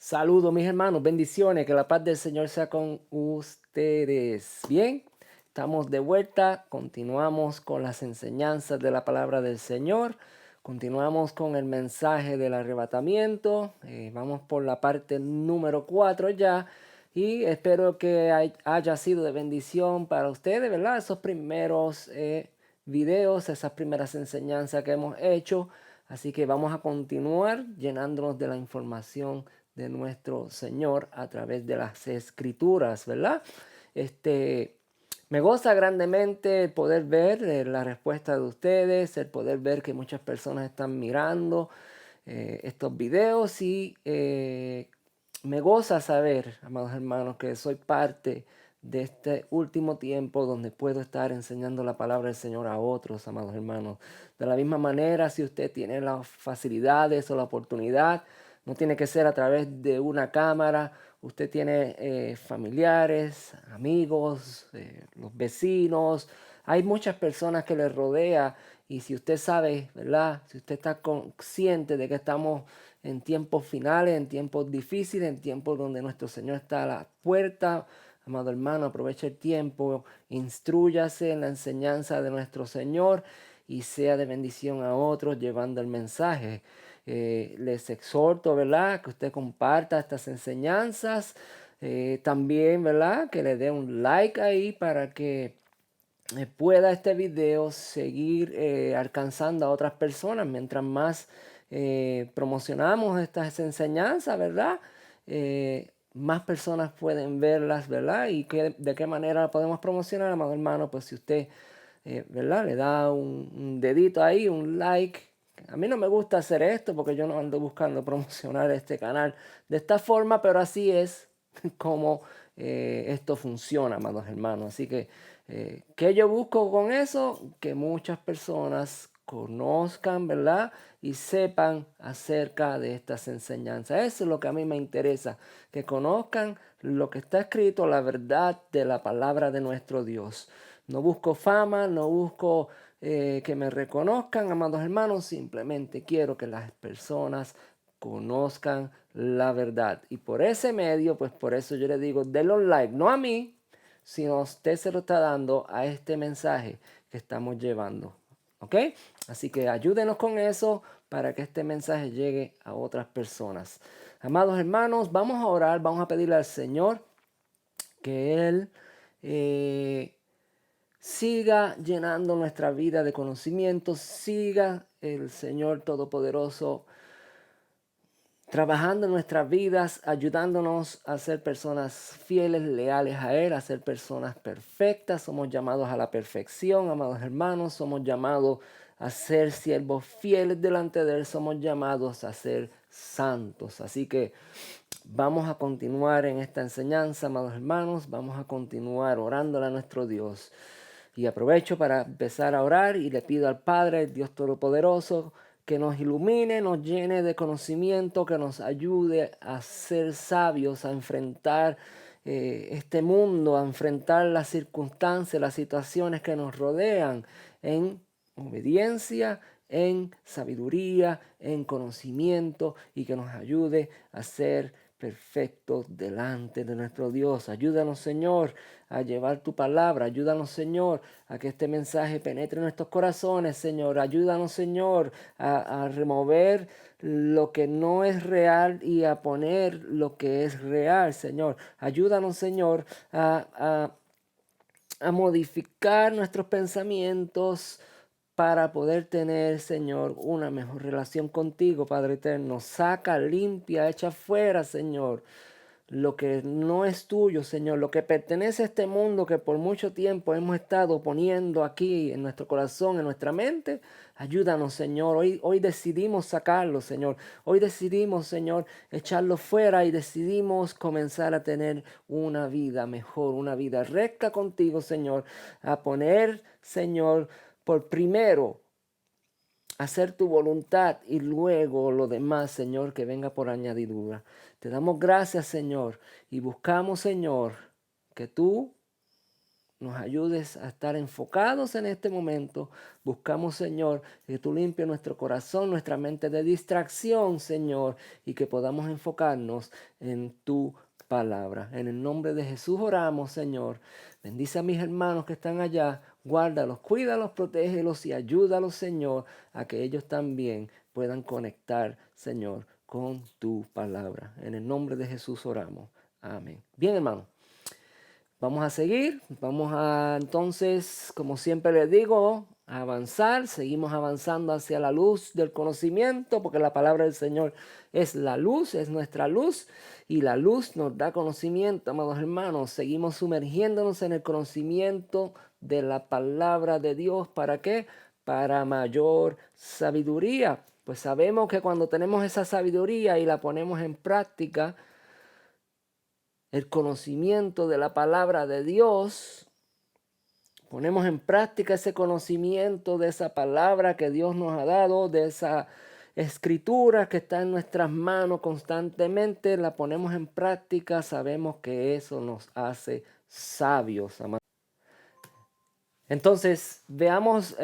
Saludos mis hermanos, bendiciones, que la paz del Señor sea con ustedes. Bien, estamos de vuelta, continuamos con las enseñanzas de la palabra del Señor, continuamos con el mensaje del arrebatamiento, vamos por la parte número 4 ya y espero que haya sido de bendición para ustedes, ¿verdad? Esos primeros videos, esas primeras enseñanzas que hemos hecho, así que vamos a continuar llenándonos de la información de nuestro Señor a través de las escrituras, ¿verdad? Este, Me goza grandemente el poder ver la respuesta de ustedes, el poder ver que muchas personas están mirando estos videos y me goza saber, amados hermanos, que soy parte de este último tiempo donde puedo estar enseñando la palabra del Señor a otros, amados hermanos. De la misma manera, si usted tiene las facilidades o la oportunidad, no tiene que ser a través de una cámara. Usted tiene familiares, amigos, los vecinos. Hay muchas personas que le rodea y si usted sabe, ¿verdad? Si usted está consciente de que estamos en tiempos finales, en tiempos difíciles, en tiempos donde nuestro Señor está a la puerta, amado hermano, aproveche el tiempo, instrúyase en la enseñanza de nuestro Señor y sea de bendición a otros llevando el mensaje. Les exhorto, ¿verdad?, que usted comparta estas enseñanzas. También, ¿verdad?, que le dé un like ahí para que pueda este video seguir alcanzando a otras personas. Mientras más promocionamos estas enseñanzas, ¿verdad? Más personas pueden verlas, ¿verdad? Y de qué manera la podemos promocionar, amado hermano. Pues si usted, ¿verdad? Le da un dedito ahí, un like. A mí no me gusta hacer esto porque yo no ando buscando promocionar este canal de esta forma, pero así es como esto funciona, amados hermanos. Así que, ¿qué yo busco con eso? Que muchas personas conozcan, ¿verdad? Y sepan acerca de estas enseñanzas. Eso es lo que a mí me interesa, que conozcan lo que está escrito, la verdad de la palabra de nuestro Dios. No busco fama, no busco que me reconozcan, amados hermanos, simplemente quiero que las personas conozcan la verdad. Y por ese medio, pues por eso yo le digo, denle un like, no a mí, sino usted se lo está dando a este mensaje que estamos llevando. ¿Ok? Así que ayúdenos con eso para que este mensaje llegue a otras personas. Amados hermanos, vamos a orar, vamos a pedirle al Señor que Él siga llenando nuestra vida de conocimiento, siga el Señor Todopoderoso trabajando en nuestras vidas, ayudándonos a ser personas fieles, leales a Él, a ser personas perfectas. Somos llamados a la perfección, amados hermanos. Somos llamados a ser siervos fieles delante de Él. Somos llamados a ser santos. Así que vamos a continuar en esta enseñanza, amados hermanos. Vamos a continuar orándole a nuestro Dios. Y aprovecho para empezar a orar y le pido al Padre, el Dios Todopoderoso, que nos ilumine, nos llene de conocimiento, que nos ayude a ser sabios, a enfrentar este mundo, a enfrentar las circunstancias, las situaciones que nos rodean en obediencia, en sabiduría, en conocimiento y que nos ayude a ser perfectos delante de nuestro Dios. Ayúdanos, Señor, a llevar tu palabra. Ayúdanos, Señor, a que este mensaje penetre en nuestros corazones, Señor. Ayúdanos, Señor, a remover lo que no es real y a poner lo que es real, Señor. Ayúdanos, Señor, a modificar nuestros pensamientos para poder tener, Señor, una mejor relación contigo, Padre eterno. Saca, limpia, echa fuera, Señor, lo que no es tuyo, Señor, lo que pertenece a este mundo que por mucho tiempo hemos estado poniendo aquí en nuestro corazón, en nuestra mente. Ayúdanos, Señor. Hoy decidimos sacarlo, Señor. Hoy decidimos, Señor, echarlo fuera y decidimos comenzar a tener una vida mejor, una vida recta contigo, Señor. A poner, Señor, por primero hacer tu voluntad y luego lo demás, Señor, que venga por añadidura. Te damos gracias, Señor, y buscamos, Señor, que tú nos ayudes a estar enfocados en este momento. Buscamos, Señor, que tú limpies nuestro corazón, nuestra mente de distracción, Señor, y que podamos enfocarnos en tu palabra. En el nombre de Jesús oramos, Señor. Bendice a mis hermanos que están allá. Guárdalos, cuídalos, protégelos y ayúdalos, Señor, a que ellos también puedan conectar, Señor, con tu palabra. En el nombre de Jesús oramos. Amén. Bien, hermano. Vamos a seguir, vamos a entonces, como siempre les digo, a avanzar, seguimos avanzando hacia la luz del conocimiento, porque la palabra del Señor es la luz, es nuestra luz, y la luz nos da conocimiento, amados hermanos. Seguimos sumergiéndonos en el conocimiento de la palabra de Dios. ¿Para qué? Para mayor sabiduría. Pues sabemos que cuando tenemos esa sabiduría y la ponemos en práctica, el conocimiento de la palabra de Dios, ponemos en práctica ese conocimiento de esa palabra que Dios nos ha dado, de esa escritura que está en nuestras manos constantemente, la ponemos en práctica, sabemos que eso nos hace sabios, amados. Entonces, veamos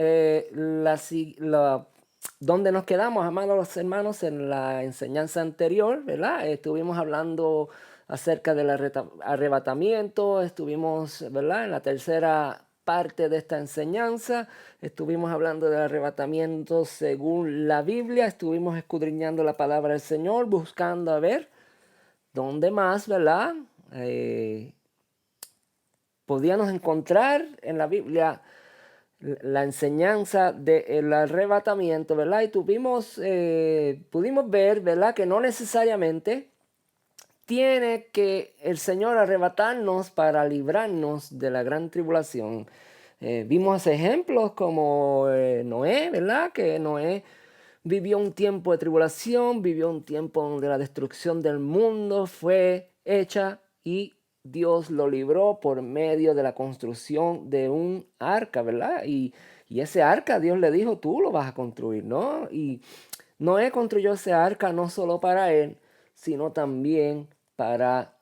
dónde nos quedamos, amados hermanos, en la enseñanza anterior, ¿verdad? Estuvimos hablando acerca del arrebatamiento, estuvimos, ¿verdad? En la tercera parte de esta enseñanza, estuvimos hablando del arrebatamiento según la Biblia, estuvimos escudriñando la palabra del Señor, buscando a ver dónde más, ¿verdad? Podíamos encontrar en la Biblia la enseñanza del arrebatamiento, ¿verdad? Y pudimos ver, ¿verdad? Que no necesariamente tiene que el Señor arrebatarnos para librarnos de la gran tribulación. Vimos ejemplos como Noé, ¿verdad? Que Noé vivió un tiempo de tribulación, vivió un tiempo donde la destrucción del mundo fue hecha y Dios lo libró por medio de la construcción de un arca, ¿verdad? Y ese arca Dios le dijo, tú lo vas a construir, ¿no? Y Noé construyó ese arca no solo para él, sino también para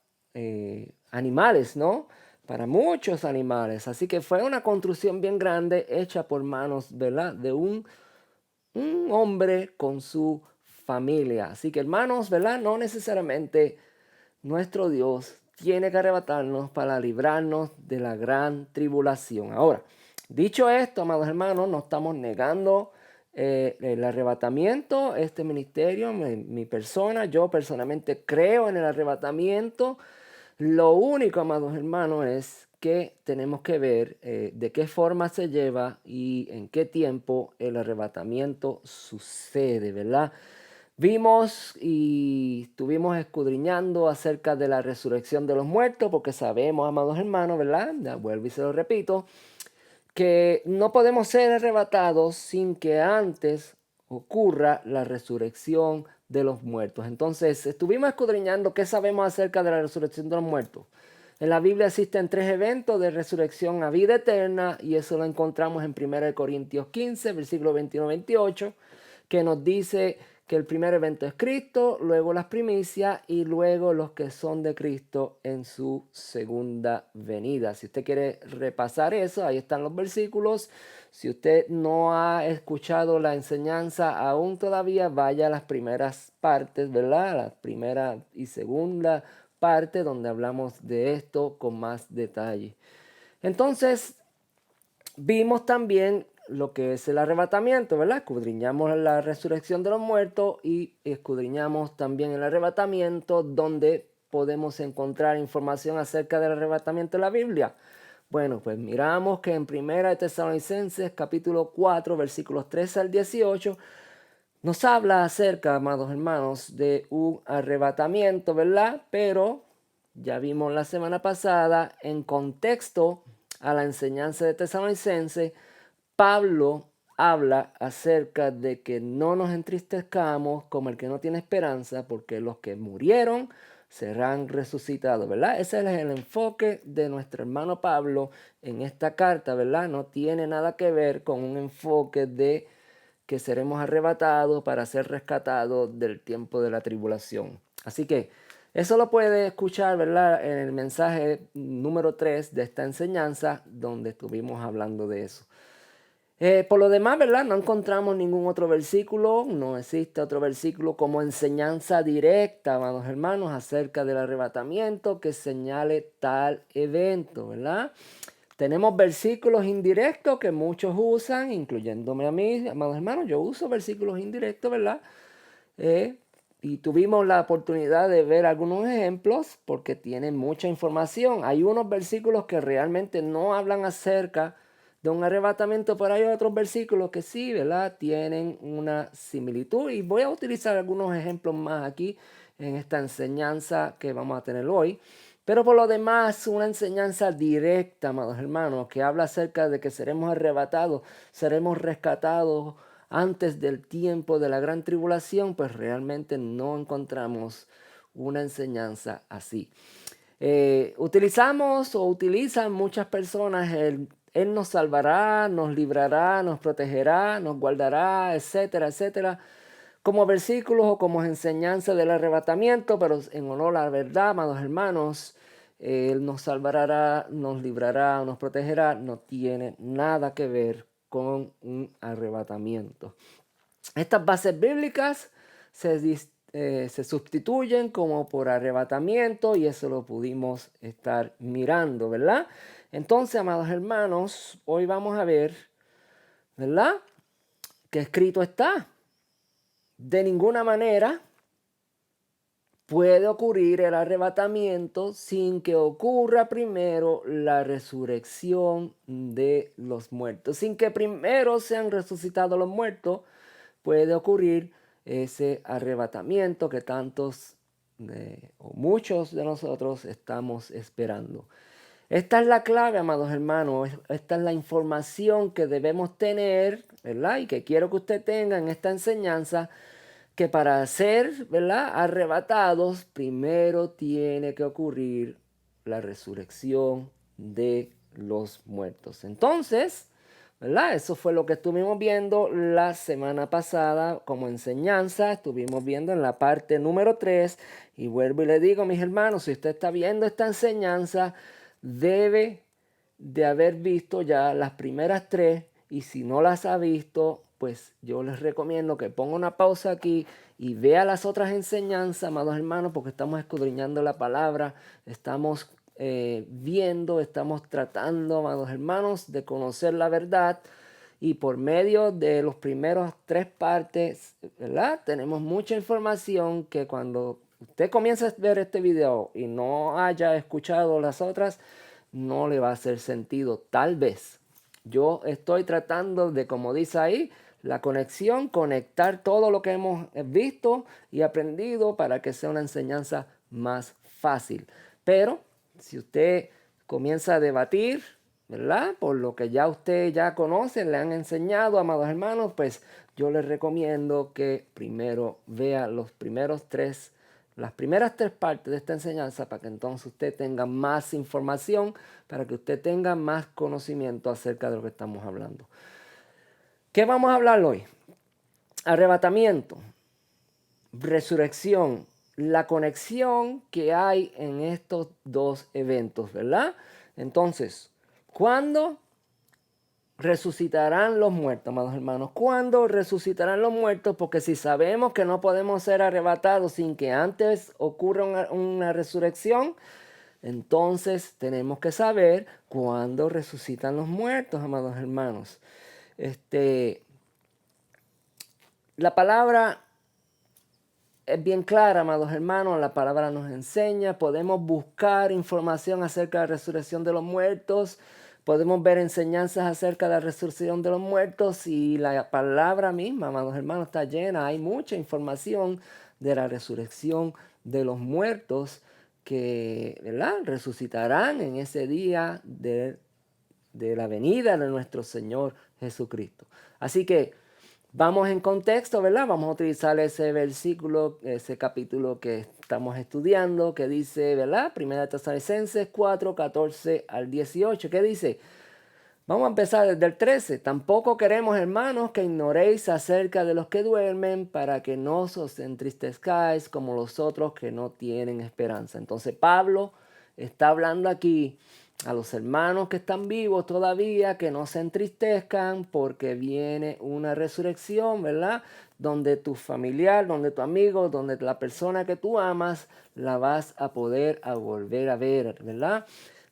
animales, ¿no? Para muchos animales. Así que fue una construcción bien grande hecha por manos, ¿verdad? De un hombre con su familia. Así que hermanos, ¿verdad? No necesariamente nuestro Dios tiene que arrebatarnos para librarnos de la gran tribulación. Ahora, dicho esto, amados hermanos, no estamos negando el arrebatamiento, este ministerio, mi persona, yo personalmente creo en el arrebatamiento. Lo único, amados hermanos, es que tenemos que ver de qué forma se lleva y en qué tiempo el arrebatamiento sucede, ¿verdad? Vimos y estuvimos escudriñando acerca de la resurrección de los muertos, porque sabemos, amados hermanos, ¿verdad? Ya vuelvo y se lo repito, que no podemos ser arrebatados sin que antes ocurra la resurrección de los muertos. Entonces, estuvimos escudriñando qué sabemos acerca de la resurrección de los muertos. En la Biblia existen 3 eventos de resurrección a vida eterna y eso lo encontramos en 1 Corintios 15, versículo 21-28, que nos dice que el primer evento es Cristo, luego las primicias y luego los que son de Cristo en su segunda venida. Si usted quiere repasar eso, ahí están los versículos. Si usted no ha escuchado la enseñanza aún todavía, vaya a las primeras partes, ¿verdad? La primera y segunda parte donde hablamos de esto con más detalle. Entonces, vimos también lo que es el arrebatamiento, ¿verdad? Escudriñamos la resurrección de los muertos y escudriñamos también el arrebatamiento, donde podemos encontrar información acerca del arrebatamiento en la Biblia. Bueno, pues miramos que en 1 Tesalonicenses capítulo 4, versículos 13 al 18, nos habla acerca, amados hermanos, de un arrebatamiento, ¿verdad? Pero ya vimos la semana pasada, en contexto a la enseñanza de Tesalonicenses, Pablo habla acerca de que no nos entristezcamos como el que no tiene esperanza, porque los que murieron serán resucitados, ¿verdad? Ese es el enfoque de nuestro hermano Pablo en esta carta, ¿verdad? No tiene nada que ver con un enfoque de que seremos arrebatados para ser rescatados del tiempo de la tribulación. Así que Eso lo puede escuchar, ¿verdad?, en el mensaje número 3 de esta enseñanza, donde estuvimos hablando de eso. Por lo demás, ¿verdad? No encontramos ningún otro versículo, no existe otro versículo como enseñanza directa, amados hermanos, acerca del arrebatamiento que señale tal evento, ¿verdad? Tenemos versículos indirectos que muchos usan, incluyéndome a mí, amados hermanos, yo uso versículos indirectos, ¿verdad? Y tuvimos la oportunidad de ver algunos ejemplos porque tienen mucha información. Hay unos versículos que realmente no hablan acerca de un arrebatamiento, pero hay otros versículos que sí, ¿verdad? Tienen una similitud. Y voy a utilizar algunos ejemplos más aquí en esta enseñanza que vamos a tener hoy. Pero por lo demás, una enseñanza directa, amados hermanos, que habla acerca de que seremos arrebatados, seremos rescatados antes del tiempo de la gran tribulación, pues realmente no encontramos una enseñanza así. Utilizamos o utilizan muchas personas Él nos salvará, nos librará, nos protegerá, nos guardará, etcétera, etcétera, como versículos o como enseñanza del arrebatamiento, pero en honor a la verdad, amados hermanos, Él nos salvará, nos librará, nos protegerá, no tiene nada que ver con un arrebatamiento. Estas bases bíblicas se sustituyen como por arrebatamiento y eso lo pudimos estar mirando, ¿verdad? Entonces, amados hermanos, hoy vamos a ver, ¿verdad?, que escrito está. De ninguna manera puede ocurrir el arrebatamiento sin que ocurra primero la resurrección de los muertos. Sin que primero sean resucitados los muertos, puede ocurrir ese arrebatamiento que tantos o muchos de nosotros estamos esperando. Esta es la clave, amados hermanos. Esta es la información que debemos tener, ¿verdad? Y que quiero que usted tenga en esta enseñanza, que para ser, ¿verdad?, arrebatados, primero tiene que ocurrir la resurrección de los muertos. Entonces, ¿verdad?, eso fue lo que estuvimos viendo la semana pasada como enseñanza. Estuvimos viendo en la parte número 3. Y vuelvo y le digo, mis hermanos, si usted está viendo esta enseñanza, debe de haber visto ya las primeras 3. Y si no las ha visto, pues yo les recomiendo que ponga una pausa aquí y vea las otras enseñanzas, amados hermanos, porque estamos escudriñando la palabra, estamos viendo, estamos tratando, amados hermanos, de conocer la verdad. Y por medio de los primeros 3 partes, ¿verdad?, tenemos mucha información que cuando usted comienza a ver este video y no haya escuchado las otras, no le va a hacer sentido, tal vez. Yo estoy tratando de, como dice ahí, la conexión, conectar todo lo que hemos visto y aprendido para que sea una enseñanza más fácil. Pero si usted comienza a debatir, ¿verdad?, por lo que ya usted ya conoce, le han enseñado, amados hermanos, pues yo les recomiendo que primero vea las primeras 3 partes de esta enseñanza para que entonces usted tenga más información, para que usted tenga más conocimiento acerca de lo que estamos hablando. ¿Qué vamos a hablar hoy? Arrebatamiento, resurrección, la conexión que hay en estos 2 eventos, ¿verdad? Entonces, ¿cuándo resucitarán los muertos, amados hermanos? ¿Cuándo resucitarán los muertos? Porque si sabemos que no podemos ser arrebatados sin que antes ocurra una resurrección, entonces tenemos que saber cuándo resucitan los muertos, amados hermanos. La palabra es bien clara, amados hermanos. La palabra nos enseña. Podemos buscar información acerca de la resurrección de los muertos. Podemos ver enseñanzas acerca de la resurrección de los muertos. Y la palabra misma, amados hermanos, está llena. Hay mucha información de la resurrección de los muertos que, ¿verdad?, resucitarán en ese día de la venida de nuestro Señor Jesucristo. Así que vamos en contexto, ¿verdad? Vamos a utilizar ese versículo, ese capítulo que estamos estudiando, que dice, ¿verdad?, Primera Tesalonicenses 4, 14 al 18. ¿Qué dice? Vamos a empezar desde el 13. Tampoco queremos, hermanos, que ignoréis acerca de los que duermen, para que no os entristezcáis como los otros que no tienen esperanza. Entonces Pablo está hablando aquí a los hermanos que están vivos todavía, que no se entristezcan porque viene una resurrección, ¿verdad? Donde tu familiar, donde tu amigo, donde la persona que tú amas, la vas a poder volver a ver, ¿verdad?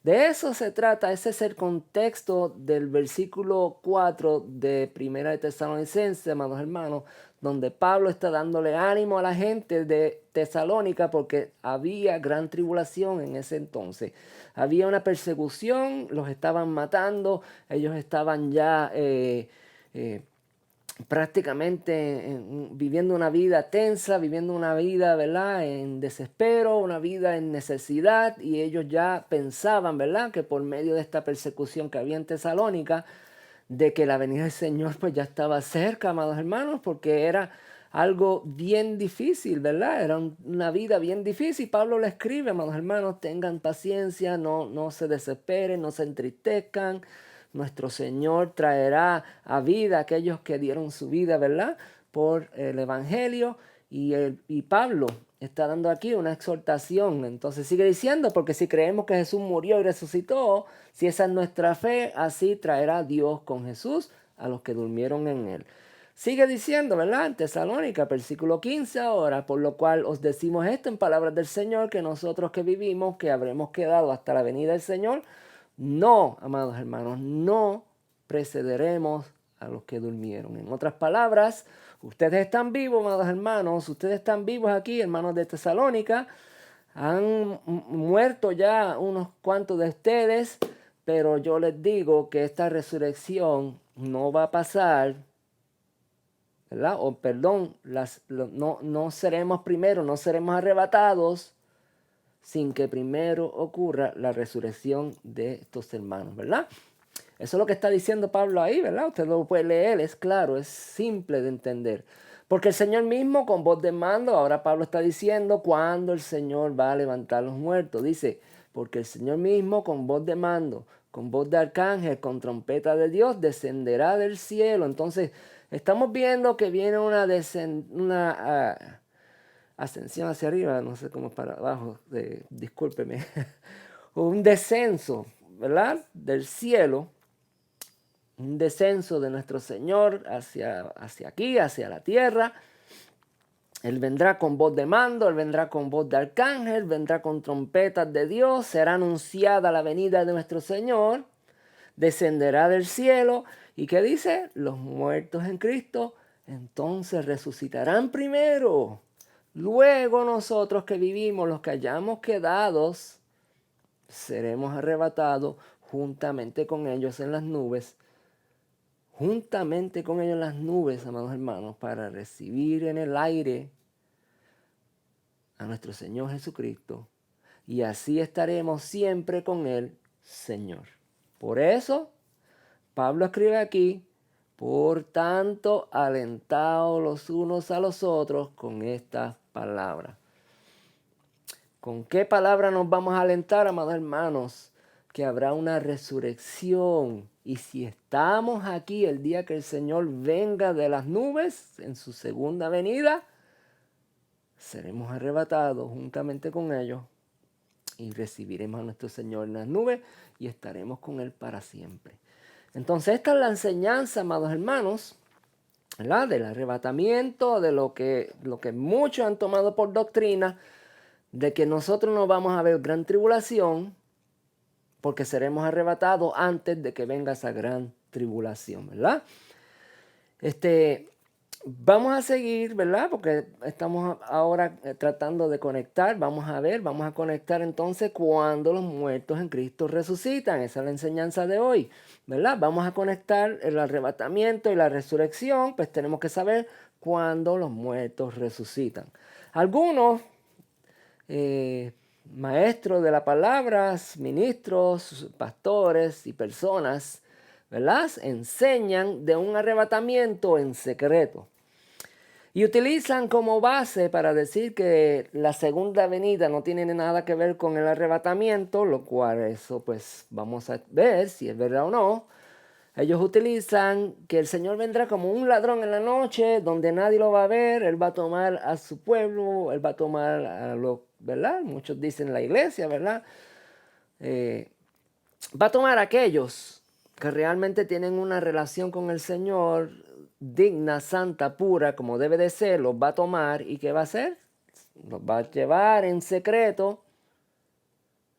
De eso se trata, ese es el contexto del versículo 4 de Primera de Tesalonicenses, amados hermanos, donde Pablo está dándole ánimo a la gente de Tesalónica porque había gran tribulación en ese entonces. Había una persecución, los estaban matando, ellos estaban ya eh, prácticamente viviendo una vida tensa, viviendo una vida, ¿verdad?, en desespero, una vida en necesidad, y ellos ya pensaban, ¿verdad?, que por medio de esta persecución que había en Tesalónica, de que la venida del Señor pues ya estaba cerca, amados hermanos, porque era algo bien difícil, ¿verdad? Era una vida bien difícil. Pablo le escribe, amados hermanos, tengan paciencia, no se desesperen, no se entristezcan. Nuestro Señor traerá a vida a aquellos que dieron su vida, ¿verdad?, por el Evangelio. Y Pablo está dando aquí una exhortación. Entonces sigue diciendo, porque si creemos que Jesús murió y resucitó, si esa es nuestra fe, así traerá Dios con Jesús a los que durmieron en él. Sigue diciendo, ¿verdad? En Tesalónica, versículo 15 ahora, por lo cual os decimos esto en palabras del Señor, que nosotros que vivimos, que habremos quedado hasta la venida del Señor, no, amados hermanos, no precederemos a los que durmieron. En otras palabras, ustedes están vivos, amados hermanos, ustedes están vivos aquí, hermanos de Tesalónica, han muerto ya unos cuantos de ustedes, pero yo les digo que esta resurrección no va a pasar, ¿verdad? O perdón, no seremos primero, no seremos arrebatados sin que primero ocurra la resurrección de estos hermanos, ¿verdad? Eso es lo que está diciendo Pablo ahí, ¿verdad? Usted lo puede leer, es claro, es simple de entender. Porque el Señor mismo con voz de mando, ahora Pablo está diciendo cuándo el Señor va a levantar los muertos. Dice, porque el Señor mismo con voz de mando, con voz de arcángel, con trompeta de Dios, descenderá del cielo. Entonces, estamos viendo que viene una ascensión hacia arriba, no sé cómo para abajo, discúlpeme, un descenso, ¿verdad?, del cielo, un descenso de nuestro Señor hacia aquí, hacia la tierra. Él vendrá con voz de mando, Él vendrá con voz de arcángel, vendrá con trompetas de Dios, será anunciada la venida de nuestro Señor, descenderá del cielo. ¿Y qué dice? Los muertos en Cristo entonces resucitarán primero. Luego nosotros que vivimos, los que hayamos quedado, seremos arrebatados juntamente con ellos en las nubes, juntamente con ellos en las nubes, amados hermanos, para recibir en el aire a nuestro Señor Jesucristo, y así estaremos siempre con el Señor. Por eso, Pablo escribe aquí, por tanto, alentaos los unos a los otros con estas palabras. ¿Con qué palabra nos vamos a alentar, amados hermanos? Que habrá una resurrección. Y si estamos aquí el día que el Señor venga de las nubes en su segunda venida, seremos arrebatados juntamente con ellos y recibiremos a nuestro Señor en las nubes y estaremos con Él para siempre. Entonces esta es la enseñanza, amados hermanos, ¿verdad?, del arrebatamiento, de lo que muchos han tomado por doctrina, de que nosotros no vamos a ver gran tribulación porque seremos arrebatados antes de que venga esa gran tribulación, ¿verdad? Vamos a seguir, ¿verdad? Porque estamos ahora tratando de conectar. Vamos a conectar entonces cuando los muertos en Cristo resucitan. Esa es la enseñanza de hoy, ¿verdad? Vamos a conectar el arrebatamiento y la resurrección, pues tenemos que saber cuándo los muertos resucitan. Algunos maestros de la palabra, ministros, pastores y personas, ¿verdad?, enseñan de un arrebatamiento en secreto. Y utilizan como base para decir que la segunda venida no tiene nada que ver con el arrebatamiento, lo cual eso pues vamos a ver si es verdad o no. Ellos utilizan que el Señor vendrá como un ladrón en la noche, donde nadie lo va a ver. Él va a tomar a su pueblo, Él va a tomar a los, ¿verdad? Muchos dicen la iglesia, ¿verdad? Va a tomar a aquellos que realmente tienen una relación con el Señor digna, santa, pura, como debe de ser, los va a tomar y ¿qué va a hacer? Los va a llevar en secreto,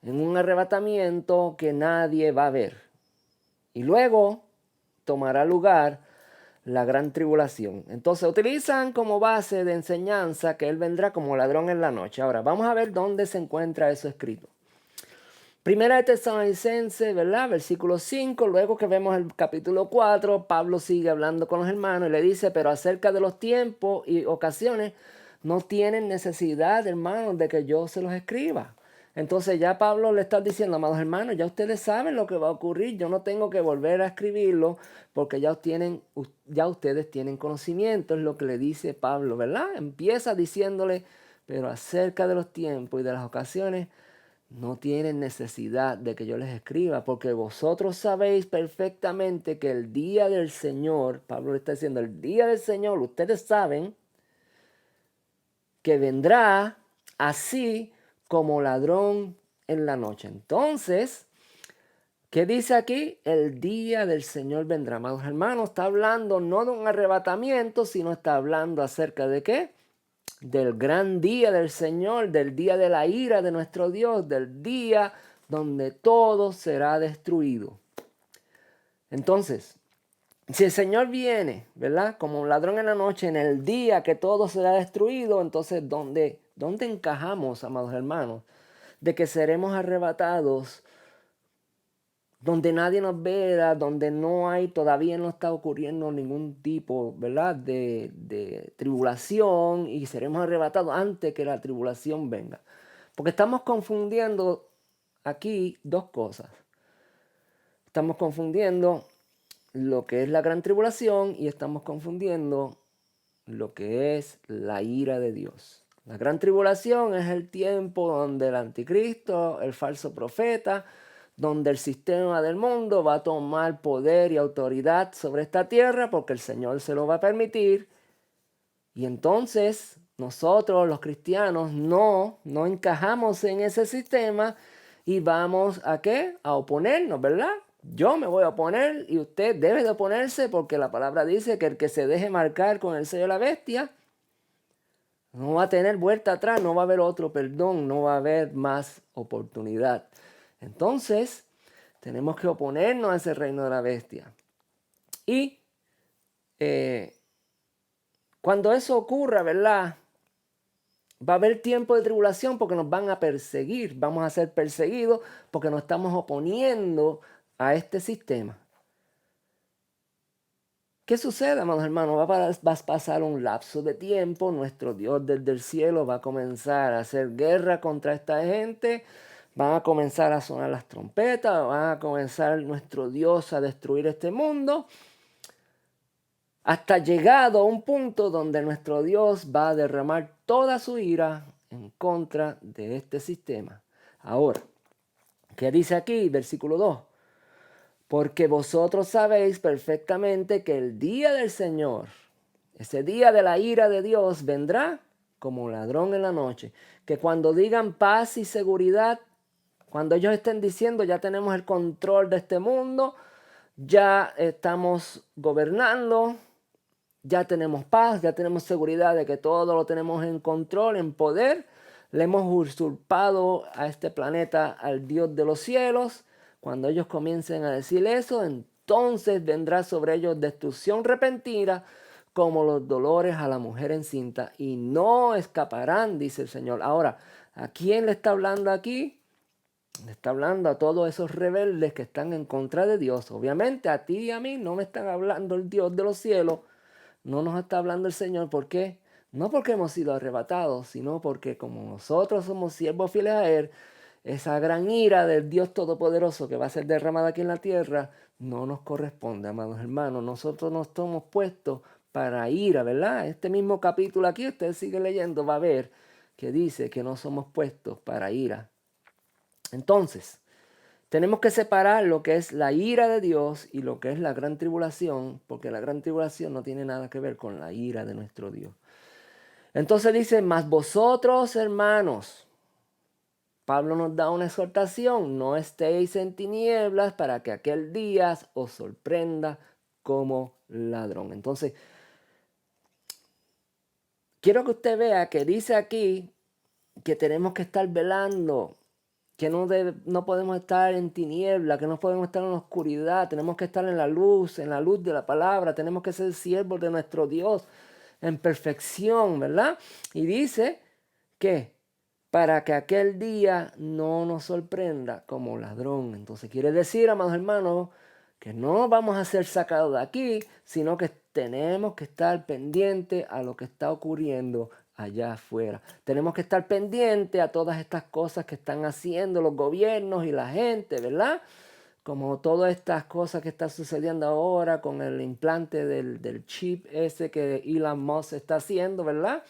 en un arrebatamiento que nadie va a ver. Y luego tomará lugar la gran tribulación. Entonces utilizan como base de enseñanza que Él vendrá como ladrón en la noche. Ahora, vamos a ver dónde se encuentra eso escrito. Primera de Tesalonicenses, ¿verdad? Versículo 5, luego que vemos el capítulo 4, Pablo sigue hablando con los hermanos y le dice, pero acerca de los tiempos y ocasiones, no tienen necesidad, hermanos, de que yo se los escriba. Entonces ya Pablo le está diciendo, amados hermanos, ya ustedes saben lo que va a ocurrir, yo no tengo que volver a escribirlo porque ya ustedes tienen conocimiento, es lo que le dice Pablo, ¿verdad? Empieza diciéndole, pero acerca de los tiempos y de las ocasiones, no tienen necesidad de que yo les escriba, porque vosotros sabéis perfectamente que el día del Señor, Pablo le está diciendo, el día del Señor, ustedes saben que vendrá así como ladrón en la noche. Entonces, ¿qué dice aquí? El día del Señor vendrá. Amados hermanos, está hablando no de un arrebatamiento, sino está hablando acerca de ¿qué? Del gran día del Señor, del día de la ira de nuestro Dios, del día donde todo será destruido. Entonces, si el Señor viene, ¿verdad? Como un ladrón en la noche, en el día que todo será destruido, entonces, ¿dónde encajamos, amados hermanos? De que seremos arrebatados, donde nadie nos vea, donde todavía no está ocurriendo ningún tipo, ¿verdad? De tribulación y seremos arrebatados antes que la tribulación venga. Porque estamos confundiendo aquí dos cosas. Estamos confundiendo lo que es la gran tribulación y estamos confundiendo lo que es la ira de Dios. La gran tribulación es el tiempo donde el anticristo, el falso profeta, donde el sistema del mundo va a tomar poder y autoridad sobre esta tierra porque el Señor se lo va a permitir. Y entonces nosotros los cristianos no encajamos en ese sistema y vamos a ¿qué? A oponernos, ¿verdad? Yo me voy a oponer y usted debe de oponerse porque la palabra dice que el que se deje marcar con el sello de la bestia no va a tener vuelta atrás, no va a haber otro perdón, no va a haber más oportunidad. Entonces, tenemos que oponernos a ese reino de la bestia. Y cuando eso ocurra, ¿verdad? Va a haber tiempo de tribulación porque nos van a perseguir, vamos a ser perseguidos porque nos estamos oponiendo a este sistema. ¿Qué sucede, amados hermanos? Va a pasar un lapso de tiempo, nuestro Dios desde el cielo va a comenzar a hacer guerra contra esta gente, van a comenzar a sonar las trompetas, va a comenzar nuestro Dios a destruir este mundo, hasta llegado a un punto donde nuestro Dios va a derramar toda su ira en contra de este sistema. Ahora, ¿qué dice aquí? Versículo 2. Porque vosotros sabéis perfectamente que el día del Señor, ese día de la ira de Dios, vendrá como ladrón en la noche. Que cuando digan paz y seguridad, cuando ellos estén diciendo ya tenemos el control de este mundo, ya estamos gobernando, ya tenemos paz, ya tenemos seguridad de que todo lo tenemos en control, en poder, le hemos usurpado a este planeta al Dios de los cielos. Cuando ellos comiencen a decir eso, entonces vendrá sobre ellos destrucción repentina como los dolores a la mujer encinta y no escaparán, dice el Señor. Ahora, ¿a quién le está hablando aquí? Le está hablando a todos esos rebeldes que están en contra de Dios. Obviamente a ti y a mí no me están hablando el Dios de los cielos, no nos está hablando el Señor. ¿Por qué? No porque hemos sido arrebatados, sino porque como nosotros somos siervos fieles a Él, esa gran ira del Dios Todopoderoso que va a ser derramada aquí en la tierra, no nos corresponde, amados hermanos. Nosotros no estamos puestos para ira, ¿verdad? Este mismo capítulo aquí, usted sigue leyendo, va a ver que dice que no somos puestos para ira. Entonces, Tenemos que separar lo que es la ira de Dios y lo que es la gran tribulación, porque la gran tribulación no tiene nada que ver con la ira de nuestro Dios. Entonces dice, mas vosotros, hermanos, Pablo nos da una exhortación, no estéis en tinieblas para que aquel día os sorprenda como ladrón. Entonces, quiero que usted vea que dice aquí que tenemos que estar velando, que no podemos estar en tinieblas, que no podemos estar en la oscuridad, tenemos que estar en la luz de la palabra, tenemos que ser siervos de nuestro Dios en perfección, ¿verdad? Y dice que para que aquel día no nos sorprenda como ladrón. Entonces quiere decir, amados hermanos, que no vamos a ser sacados de aquí, sino que tenemos que estar pendientes a lo que está ocurriendo allá afuera. Tenemos que estar pendientes a todas estas cosas que están haciendo los gobiernos y la gente, ¿verdad? Como todas estas cosas que están sucediendo ahora con el implante del chip ese que Elon Musk está haciendo, ¿verdad?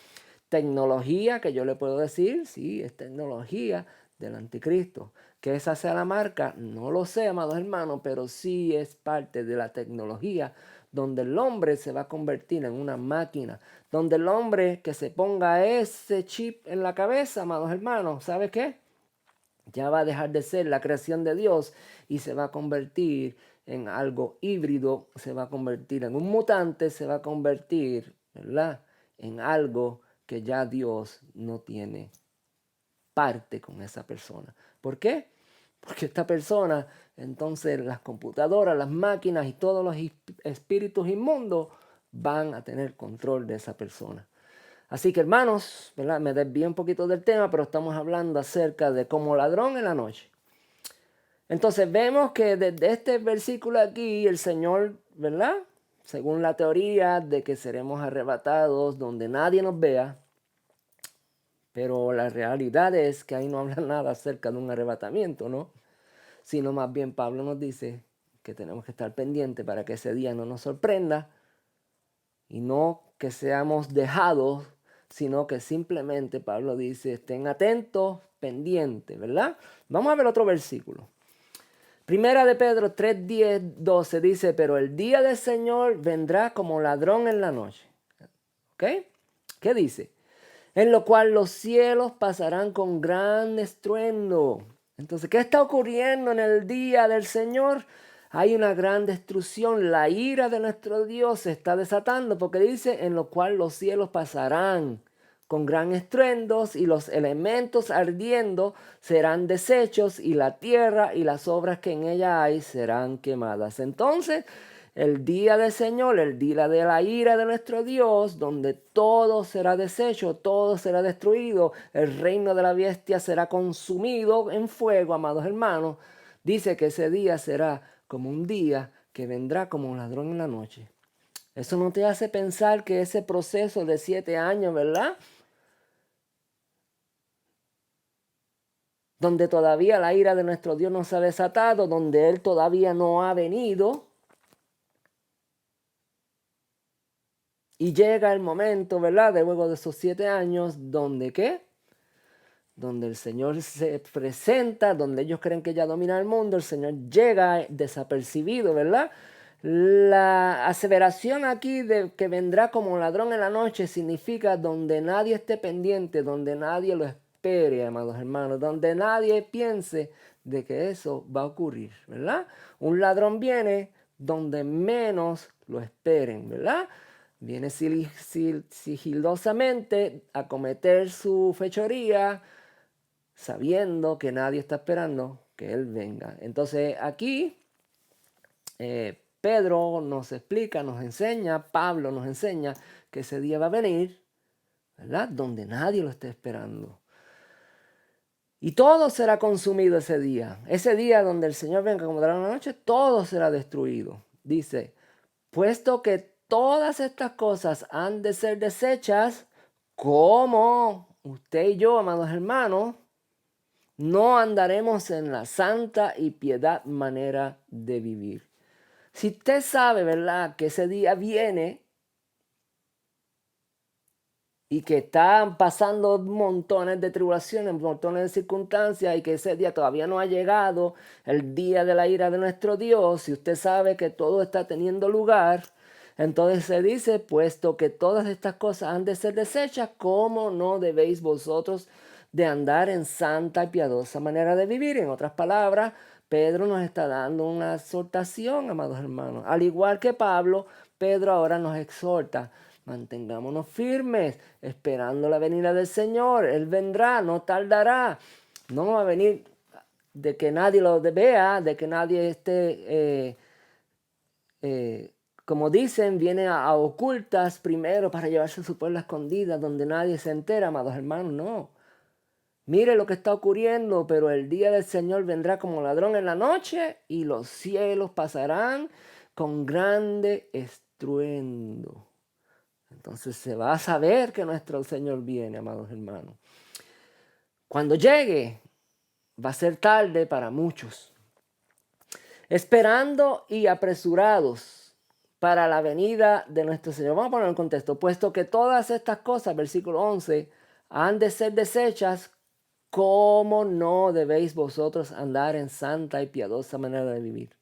Tecnología que yo le puedo decir, sí, es tecnología del anticristo. Que esa sea la marca, no lo sé, amados hermanos, pero sí es parte de la tecnología donde el hombre se va a convertir en una máquina, donde el hombre que se ponga ese chip en la cabeza, amados hermanos, ¿sabe qué? Ya va a dejar de ser la creación de Dios y se va a convertir en algo híbrido, se va a convertir en un mutante, se va a convertir, ¿verdad?, en algo que ya Dios no tiene parte con esa persona. ¿Por qué? Porque esta persona, entonces las computadoras, las máquinas y todos los espíritus inmundos van a tener control de esa persona. Así que hermanos, ¿verdad? Me desvié un poquito del tema, pero estamos hablando acerca de como ladrón en la noche. Entonces vemos que desde este versículo aquí el Señor, ¿verdad? Según la teoría de que seremos arrebatados donde nadie nos vea, pero la realidad es que ahí no habla nada acerca de un arrebatamiento, ¿no? Sino más bien Pablo nos dice que tenemos que estar pendientes para que ese día no nos sorprenda y no que seamos dejados, sino que simplemente Pablo dice, estén atentos, pendientes, ¿verdad? Vamos a ver otro versículo. Primera de Pedro 3, 10, 12 dice, pero el día del Señor vendrá como ladrón en la noche. ¿Ok? ¿Qué dice? En lo cual los cielos pasarán con gran estruendo. Entonces, ¿qué está ocurriendo en el día del Señor? Hay una gran destrucción, la ira de nuestro Dios se está desatando porque dice, en lo cual los cielos pasarán con gran estruendo y los elementos ardiendo serán deshechos y la tierra y las obras que en ella hay serán quemadas. Entonces, el día del Señor, el día de la ira de nuestro Dios, donde todo será deshecho, todo será destruido, el reino de la bestia será consumido en fuego, amados hermanos, dice que ese día será como un día que vendrá como un ladrón en la noche. Eso no te hace pensar que ese proceso de 7 años, ¿verdad?, donde todavía la ira de nuestro Dios no se ha desatado, donde Él todavía no ha venido, y llega el momento, ¿verdad?, de luego de esos 7 años, donde ¿qué? Donde el Señor se presenta, donde ellos creen que ya domina el mundo, el Señor llega desapercibido, ¿verdad? La aseveración aquí de que vendrá como ladrón en la noche significa donde nadie esté pendiente, donde nadie lo espere, amados hermanos, donde nadie piense de que eso va a ocurrir, ¿verdad? Un ladrón viene donde menos lo esperen, ¿verdad? Viene sigilosamente a cometer su fechoría, sabiendo que nadie está esperando que Él venga. Entonces aquí Pedro nos explica, nos enseña, Pablo nos enseña que ese día va a venir, ¿verdad?, donde nadie lo esté esperando. Y todo será consumido ese día donde el Señor venga como de la noche, todo será destruido. Dice, puesto que todas estas cosas han de ser desechas, como usted y yo, amados hermanos, no andaremos en la santa y piedad manera de vivir. Si usted sabe, ¿verdad?, que ese día viene y que están pasando montones de tribulaciones, montones de circunstancias y que ese día todavía no ha llegado, el día de la ira de nuestro Dios, y usted sabe que todo está teniendo lugar, entonces se dice, puesto que todas estas cosas han de ser desechas, ¿cómo no debéis vosotros de andar en santa y piadosa manera de vivir? En otras palabras, Pedro nos está dando una exhortación, amados hermanos. Al igual que Pablo, Pedro ahora nos exhorta. Mantengámonos firmes, esperando la venida del Señor. Él vendrá, no tardará. No va a venir de que nadie lo vea, de que nadie esté, como dicen, viene a ocultas primero para llevarse a su pueblo escondida, donde nadie se entera, amados hermanos. No. Mire lo que está ocurriendo, pero el día del Señor vendrá como ladrón en la noche y los cielos pasarán con grande estruendo. Entonces se va a saber que nuestro Señor viene, amados hermanos. Cuando llegue, va a ser tarde para muchos. Esperando y apresurados para la venida de nuestro Señor. Vamos a poner en contexto. Puesto que todas estas cosas, versículo 11, han de ser desechas, ¿cómo no debéis vosotros andar en santa y piadosa manera de vivir?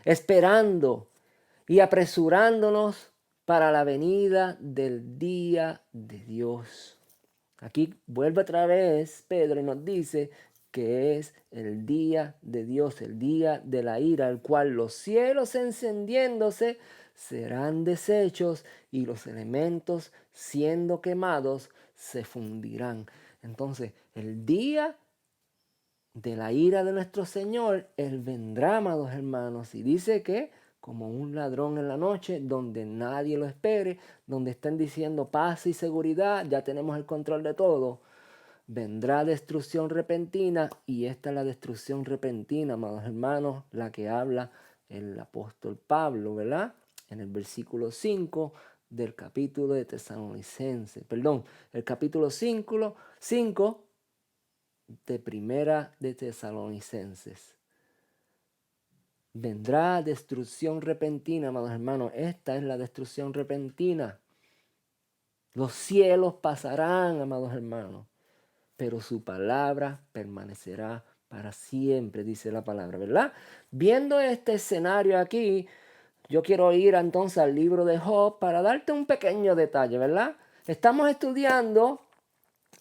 Esperando y apresurándonos para la venida del día de Dios. Aquí vuelve otra vez Pedro y nos dice que es el día de Dios, el día de la ira, el cual los cielos encendiéndose serán deshechos y los elementos siendo quemados se fundirán. Entonces, el día de la ira de nuestro Señor, Él vendrá, amados hermanos, y dice que como un ladrón en la noche, donde nadie lo espere, donde estén diciendo paz y seguridad, ya tenemos el control de todo, vendrá destrucción repentina, y esta es la destrucción repentina, amados hermanos, la que habla el apóstol Pablo, ¿verdad? En el versículo 5 del capítulo de Tesalonicenses, perdón, el capítulo 5 de Primera de Tesalonicenses. Vendrá destrucción repentina, amados hermanos. Esta es la destrucción repentina. Los cielos pasarán, amados hermanos, pero su palabra permanecerá para siempre, dice la palabra, ¿verdad? Viendo este escenario aquí, yo quiero ir entonces al libro de Job para darte un pequeño detalle, ¿verdad? Estamos estudiando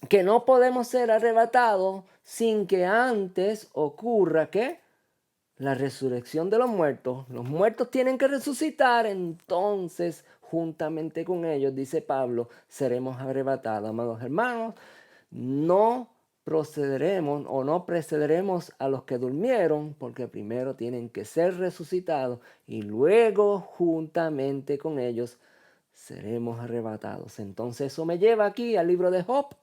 que no podemos ser arrebatados sin que antes ocurra, ¿qué? La resurrección de los muertos. Los muertos tienen que resucitar, entonces juntamente con ellos, dice Pablo, seremos arrebatados. Amados hermanos, no procederemos o no precederemos a los que durmieron, porque primero tienen que ser resucitados y luego juntamente con ellos seremos arrebatados. Entonces eso me lleva aquí al libro de Job,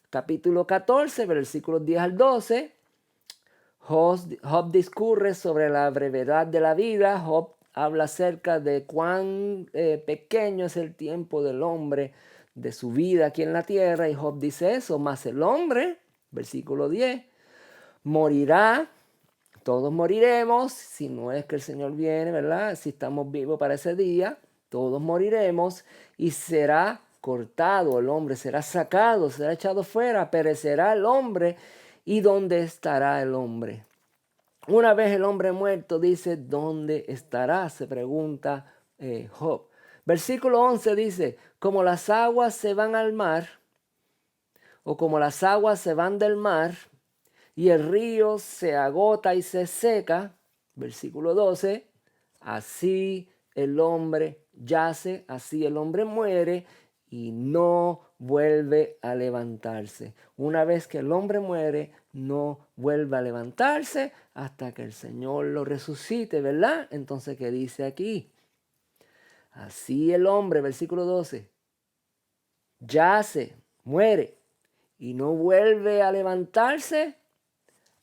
capítulo 14, versículos 10 al 12. Job discurre sobre la brevedad de la vida. Job habla acerca de cuán pequeño es el tiempo del hombre, de su vida aquí en la tierra. Y Job dice eso, mas el hombre, versículo 10, morirá. Todos moriremos, si no es que el Señor viene, ¿verdad? Si estamos vivos para ese día, todos moriremos y será cortado el hombre, será sacado, será echado fuera, perecerá el hombre. ¿Y dónde estará el hombre? Una vez el hombre muerto, dice, ¿dónde estará? Se pregunta Job. Versículo 11 dice, como las aguas se van al mar, o como las aguas se van del mar, y el río se agota y se seca, versículo 12, así el hombre yace, así el hombre muere y no vuelve a levantarse. Una vez que el hombre muere, no vuelve a levantarse hasta que el Señor lo resucite, ¿verdad? Entonces, ¿qué dice aquí? Así el hombre, versículo 12, yace, muere y no vuelve a levantarse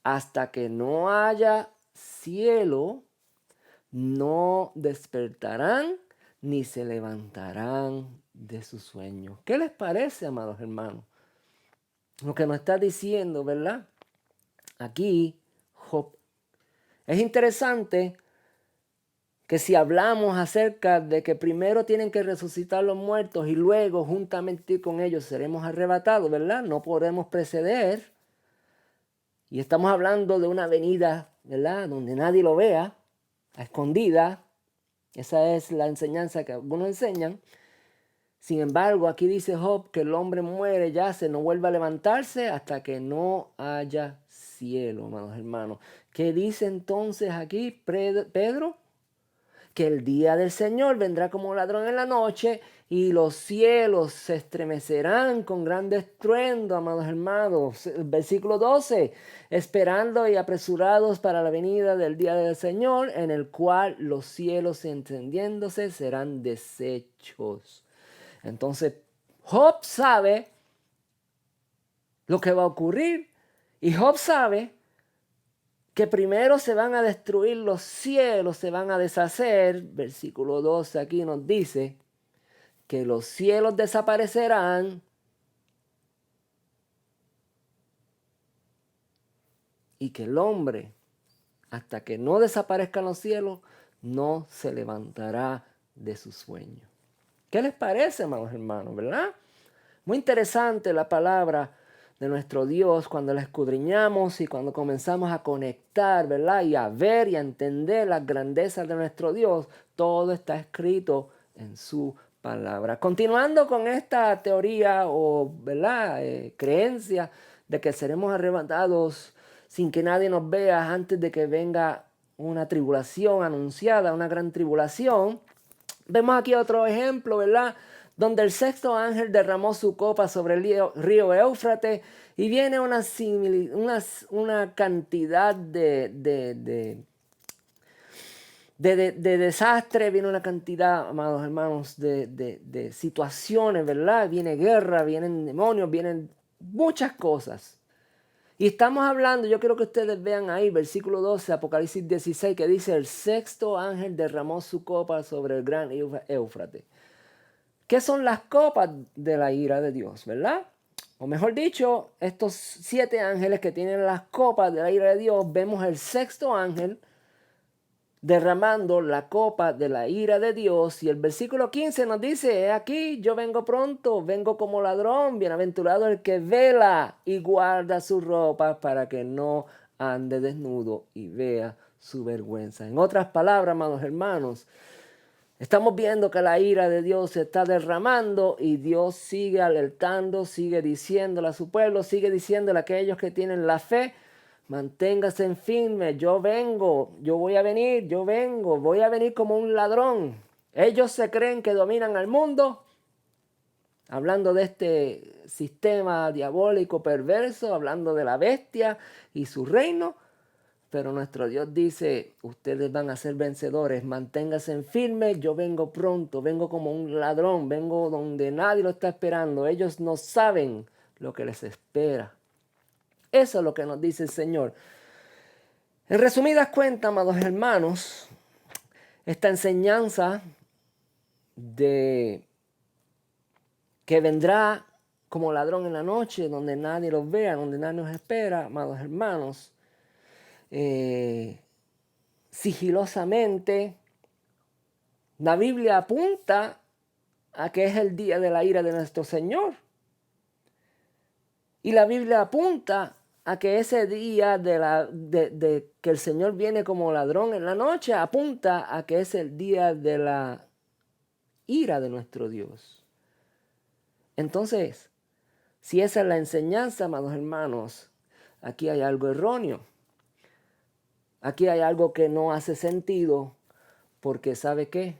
hasta que no haya cielo, no despertarán ni se levantarán de su sueño. ¿Qué les parece, amados hermanos? Lo que nos está diciendo, ¿verdad? Aquí, Job. Es interesante que si hablamos acerca de que primero tienen que resucitar los muertos y luego juntamente con ellos seremos arrebatados, ¿verdad? No podemos preceder. Y estamos hablando de una venida, ¿verdad? Donde nadie lo vea, a escondida. Esa es la enseñanza que algunos enseñan. Sin embargo, aquí dice Job que el hombre muere, yace, no vuelve a levantarse hasta que no haya cielo, amados hermanos. ¿Qué dice entonces aquí Pedro? Que el día del Señor vendrá como ladrón en la noche y los cielos se estremecerán con gran estruendo, amados hermanos. Versículo 12, esperando y apresurados para la venida del día del Señor, en el cual los cielos encendiéndose serán deshechos. Entonces, Job sabe lo que va a ocurrir y Job sabe que primero se van a destruir los cielos, se van a deshacer. Versículo 12 aquí nos dice que los cielos desaparecerán y que el hombre, hasta que no desaparezcan los cielos, no se levantará de su sueño. ¿Qué les parece, amados hermanos, verdad? Muy interesante la palabra de nuestro Dios cuando la escudriñamos y cuando comenzamos a conectar, ¿verdad? Y a ver y a entender las grandezas de nuestro Dios. Todo está escrito en su palabra. Continuando con esta teoría o, ¿verdad? Creencia de que seremos arrebatados sin que nadie nos vea antes de que venga una tribulación anunciada, una gran tribulación. Vemos aquí otro ejemplo, ¿verdad? Donde el sexto ángel derramó su copa sobre el río Éufrates y viene una cantidad de desastre, viene una cantidad, amados hermanos, de situaciones, ¿verdad? Viene guerra, vienen demonios, vienen muchas cosas. Y estamos hablando, yo quiero que ustedes vean ahí, versículo 12, Apocalipsis 16, que dice, el sexto ángel derramó su copa sobre el gran Éufrates. ¿Qué son las copas de la ira de Dios, verdad? O mejor dicho, estos 7 ángeles que tienen las copas de la ira de Dios, vemos el sexto ángel derramando la copa de la ira de Dios. Y el versículo 15 nos dice, he aquí, yo vengo pronto, vengo como ladrón, bienaventurado el que vela y guarda su ropa para que no ande desnudo y vea su vergüenza. En otras palabras, amados hermanos, estamos viendo que la ira de Dios se está derramando y Dios sigue alertando, sigue diciéndole a su pueblo, sigue diciéndole a aquellos que tienen la fe, manténgase en firme, yo vengo, yo voy a venir, yo vengo, voy a venir como un ladrón. Ellos se creen que dominan al mundo, hablando de este sistema diabólico perverso, hablando de la bestia y su reino. Pero nuestro Dios dice, ustedes van a ser vencedores, manténganse en firme, yo vengo pronto, vengo como un ladrón, vengo donde nadie lo está esperando. Ellos no saben lo que les espera. Eso es lo que nos dice el Señor. En resumidas cuentas, amados hermanos, esta enseñanza de que vendrá como ladrón en la noche, donde nadie los vea, donde nadie nos espera, amados hermanos, sigilosamente, la Biblia apunta a que es el día de la ira de nuestro Señor. Y la Biblia apunta a que ese día de que el Señor viene como ladrón en la noche, apunta a que es el día de la ira de nuestro Dios. Entonces, si esa es la enseñanza, amados hermanos, aquí hay algo erróneo. Aquí hay algo que no hace sentido, porque ¿sabe qué?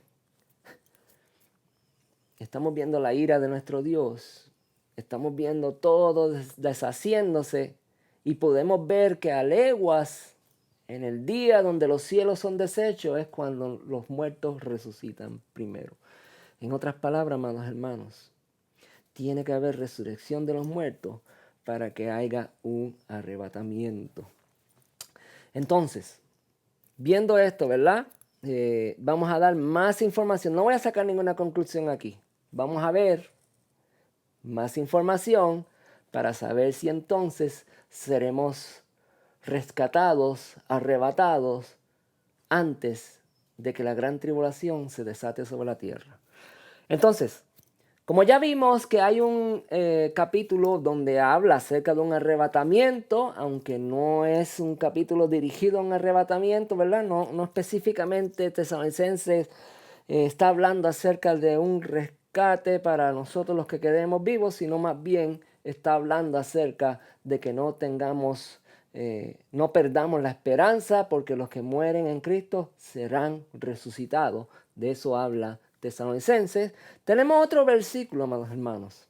Estamos viendo la ira de nuestro Dios. Estamos viendo todo deshaciéndose y podemos ver que a leguas, en el día donde los cielos son deshechos, es cuando los muertos resucitan primero. En otras palabras, amados hermanos, tiene que haber resurrección de los muertos para que haya un arrebatamiento. Entonces, viendo esto, ¿verdad? Vamos a dar más información. No voy a sacar ninguna conclusión aquí. Vamos a ver más información para saber si entonces seremos rescatados, arrebatados antes de que la gran tribulación se desate sobre la tierra. Entonces, como ya vimos que hay un capítulo donde habla acerca de un arrebatamiento, aunque no es un capítulo dirigido a un arrebatamiento, ¿verdad? No específicamente Tesalonicenses está hablando acerca de un rescate para nosotros los que quedemos vivos, sino más bien está hablando acerca de que no perdamos la esperanza, porque los que mueren en Cristo serán resucitados. De eso habla Tesalonicenses. Tenemos otro versículo, amados hermanos,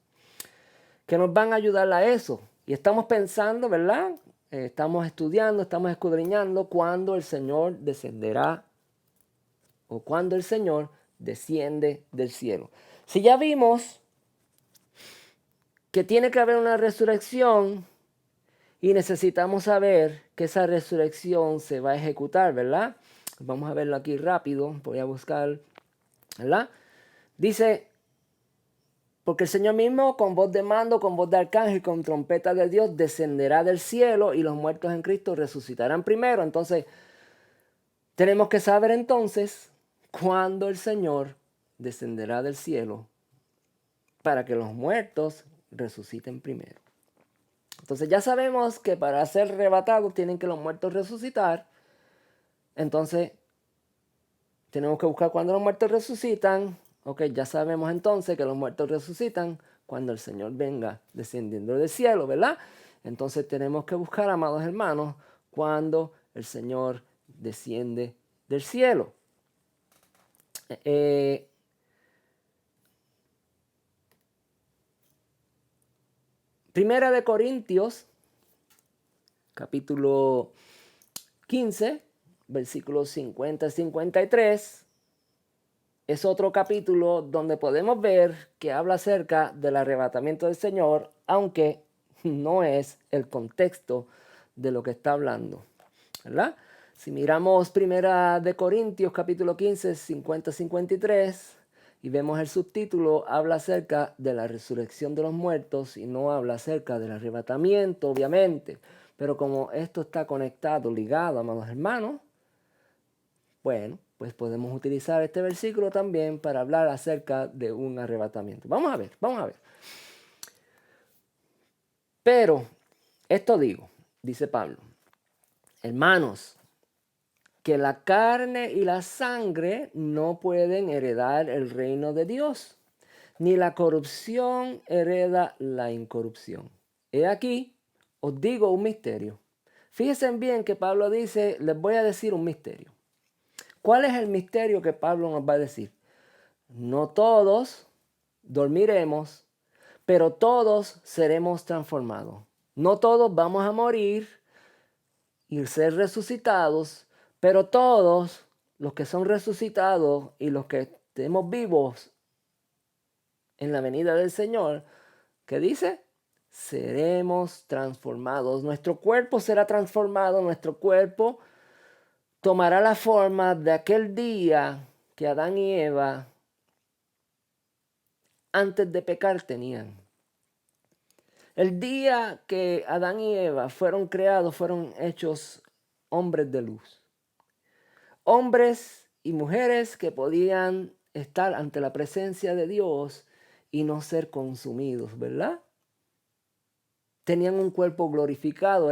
que nos van a ayudar a eso. Y estamos pensando, ¿verdad? Estamos estudiando, estamos escudriñando cuándo el Señor descenderá o cuando el Señor desciende del cielo. Si ya vimos que tiene que haber una resurrección y necesitamos saber que esa resurrección se va a ejecutar, ¿verdad? Vamos a verlo aquí rápido, voy a buscar, ¿verdad? Dice, porque el Señor mismo con voz de mando, con voz de arcángel, con trompeta de Dios, descenderá del cielo y los muertos en Cristo resucitarán primero. Entonces, tenemos que saber entonces cuándo el Señor descenderá del cielo para que los muertos resuciten primero. Entonces ya sabemos que para ser arrebatados tienen que los muertos resucitar. Entonces tenemos que buscar cuándo los muertos resucitan. Ok, ya sabemos entonces que los muertos resucitan cuando el Señor venga descendiendo del cielo, ¿verdad? Entonces tenemos que buscar, amados hermanos, cuando el Señor desciende del cielo. Primera de Corintios, capítulo 15, versículos 50 y 53, es otro capítulo donde podemos ver que habla acerca del arrebatamiento del Señor, aunque no es el contexto de lo que está hablando, ¿verdad? Si miramos Primera de Corintios, capítulo 15, 50-53, y vemos el subtítulo, habla acerca de la resurrección de los muertos y no habla acerca del arrebatamiento, obviamente. Pero como esto está conectado, ligado, amados hermanos, bueno, pues podemos utilizar este versículo también para hablar acerca de un arrebatamiento. Vamos a ver. Pero, esto digo, dice Pablo, hermanos, que la carne y la sangre no pueden heredar el reino de Dios, ni la corrupción hereda la incorrupción. He aquí, os digo un misterio. Fíjense bien que Pablo dice, les voy a decir un misterio. ¿Cuál es el misterio que Pablo nos va a decir? No todos dormiremos, pero todos seremos transformados. No todos vamos a morir y ser resucitados, pero todos los que son resucitados y los que estemos vivos en la venida del Señor, ¿qué dice? Seremos transformados. Nuestro cuerpo será transformado, nuestro cuerpo tomará la forma de aquel día que Adán y Eva antes de pecar tenían. El día que Adán y Eva fueron creados, fueron hechos hombres de luz. Hombres y mujeres que podían estar ante la presencia de Dios y no ser consumidos, ¿verdad? Tenían un cuerpo glorificado,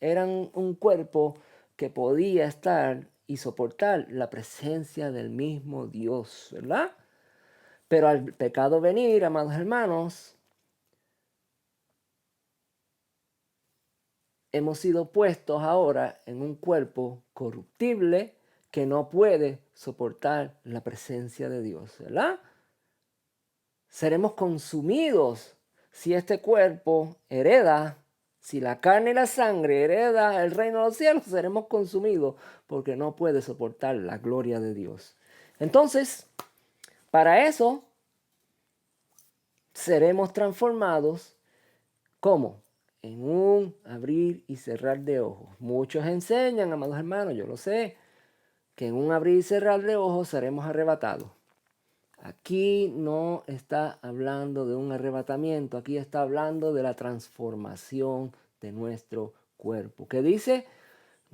eran un cuerpo que podía estar y soportar la presencia del mismo Dios, ¿verdad? Pero al pecado venir, amados hermanos, hemos sido puestos ahora en un cuerpo corruptible que no puede soportar la presencia de Dios, ¿verdad? Seremos consumidos si este cuerpo hereda, si la carne y la sangre hereda el reino de los cielos, seremos consumidos porque no puede soportar la gloria de Dios. Entonces, para eso, seremos transformados, ¿cómo? En un abrir y cerrar de ojos. Muchos enseñan, amados hermanos, yo lo sé, que en un abrir y cerrar de ojos seremos arrebatados. Aquí no está hablando de un arrebatamiento, aquí está hablando de la transformación de nuestro cuerpo. ¿Qué dice?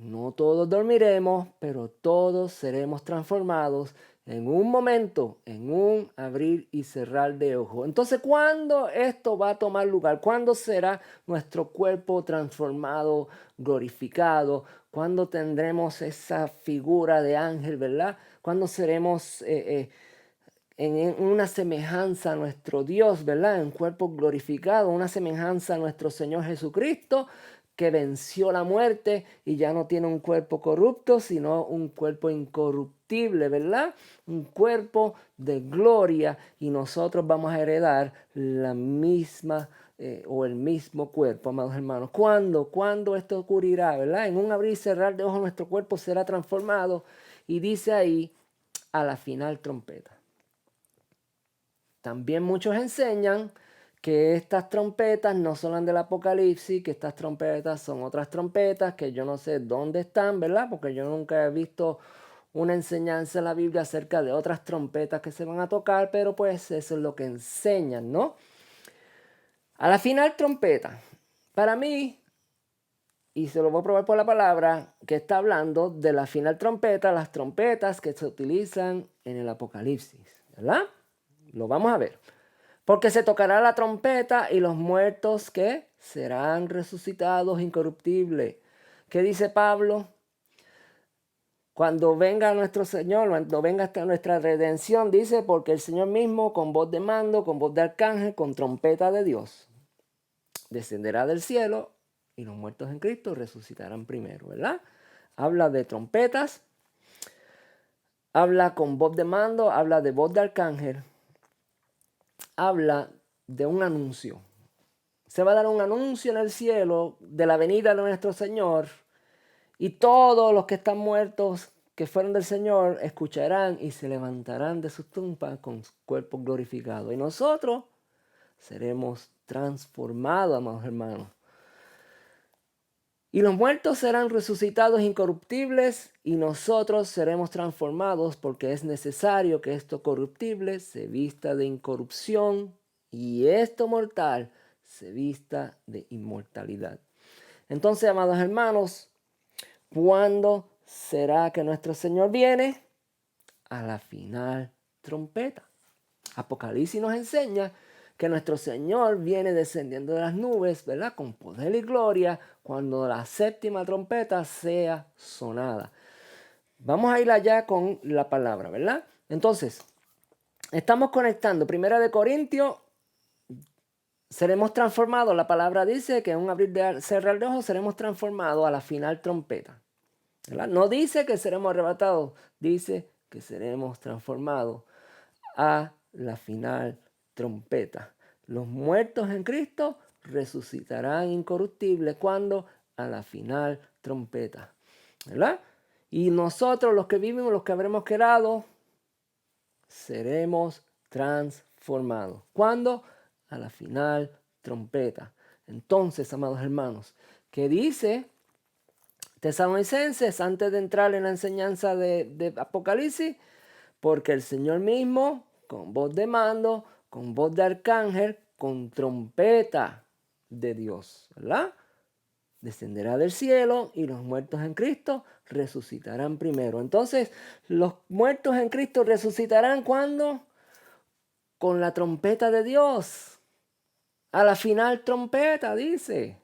No todos dormiremos, pero todos seremos transformados en un momento, en un abrir y cerrar de ojos. Entonces, ¿cuándo esto va a tomar lugar? ¿Cuándo será nuestro cuerpo transformado, glorificado? ¿Cuándo tendremos esa figura de ángel, verdad? ¿Cuándo seremos en una semejanza a nuestro Dios, ¿verdad? En cuerpo glorificado, una semejanza a nuestro Señor Jesucristo, que venció la muerte y ya no tiene un cuerpo corrupto, sino un cuerpo incorruptible, ¿verdad? Un cuerpo de gloria, y nosotros vamos a heredar la misma o el mismo cuerpo, amados hermanos. ¿Cuándo? ¿Cuándo esto ocurrirá, verdad? En un abrir y cerrar de ojos nuestro cuerpo será transformado, y dice ahí, a la final trompeta. También muchos enseñan que estas trompetas no son las del Apocalipsis, que estas trompetas son otras trompetas que yo no sé dónde están, ¿verdad? Porque yo nunca he visto una enseñanza en la Biblia acerca de otras trompetas que se van a tocar, pero pues eso es lo que enseñan, ¿no? A la final trompeta, para mí, y se lo voy a probar por la palabra, que está hablando de la final trompeta, las trompetas que se utilizan en el Apocalipsis, ¿verdad? Lo vamos a ver. Porque se tocará la trompeta y los muertos que serán resucitados incorruptibles. ¿Qué dice Pablo? Cuando venga nuestro Señor, cuando venga hasta nuestra redención, dice, porque el Señor mismo con voz de mando, con voz de arcángel, con trompeta de Dios, descenderá del cielo y los muertos en Cristo resucitarán primero, ¿verdad? Habla de trompetas, habla con voz de mando, habla de voz de arcángel, habla de un anuncio. Se va a dar un anuncio en el cielo de la venida de nuestro Señor, y todos los que están muertos, que fueron del Señor, escucharán y se levantarán de sus tumbas con cuerpos glorificados. Y nosotros seremos transformados, amados hermanos. Y los muertos serán resucitados incorruptibles, y nosotros seremos transformados, porque es necesario que esto corruptible se vista de incorrupción y esto mortal se vista de inmortalidad. Entonces, amados hermanos, ¿cuándo será que nuestro Señor viene? A la final trompeta. Apocalipsis nos enseña que nuestro Señor viene descendiendo de las nubes, ¿verdad? Con poder y gloria, cuando la séptima trompeta sea sonada. Vamos a ir allá con la palabra, ¿verdad? Entonces, estamos conectando. Primera de Corintios, seremos transformados. La palabra dice que en un abrir de cerrar de ojos seremos transformados a la final trompeta, ¿verdad? No dice que seremos arrebatados, dice que seremos transformados a la final trompeta. Los muertos en Cristo resucitarán incorruptibles cuando a la final trompeta, ¿verdad? Y nosotros, los que vivimos, los que habremos quedado, seremos transformados. ¿Cuándo? A la final trompeta. Entonces, amados hermanos, ¿qué dice Tesalonicenses antes de entrar en la enseñanza de Apocalipsis? Porque el Señor mismo, con voz de mando, con voz de arcángel, con trompeta de Dios, ¿verdad? Descenderá del cielo, y los muertos en Cristo resucitarán primero. Entonces, los muertos en Cristo resucitarán ¿cuándo? Con la trompeta de Dios. A la final trompeta, dice.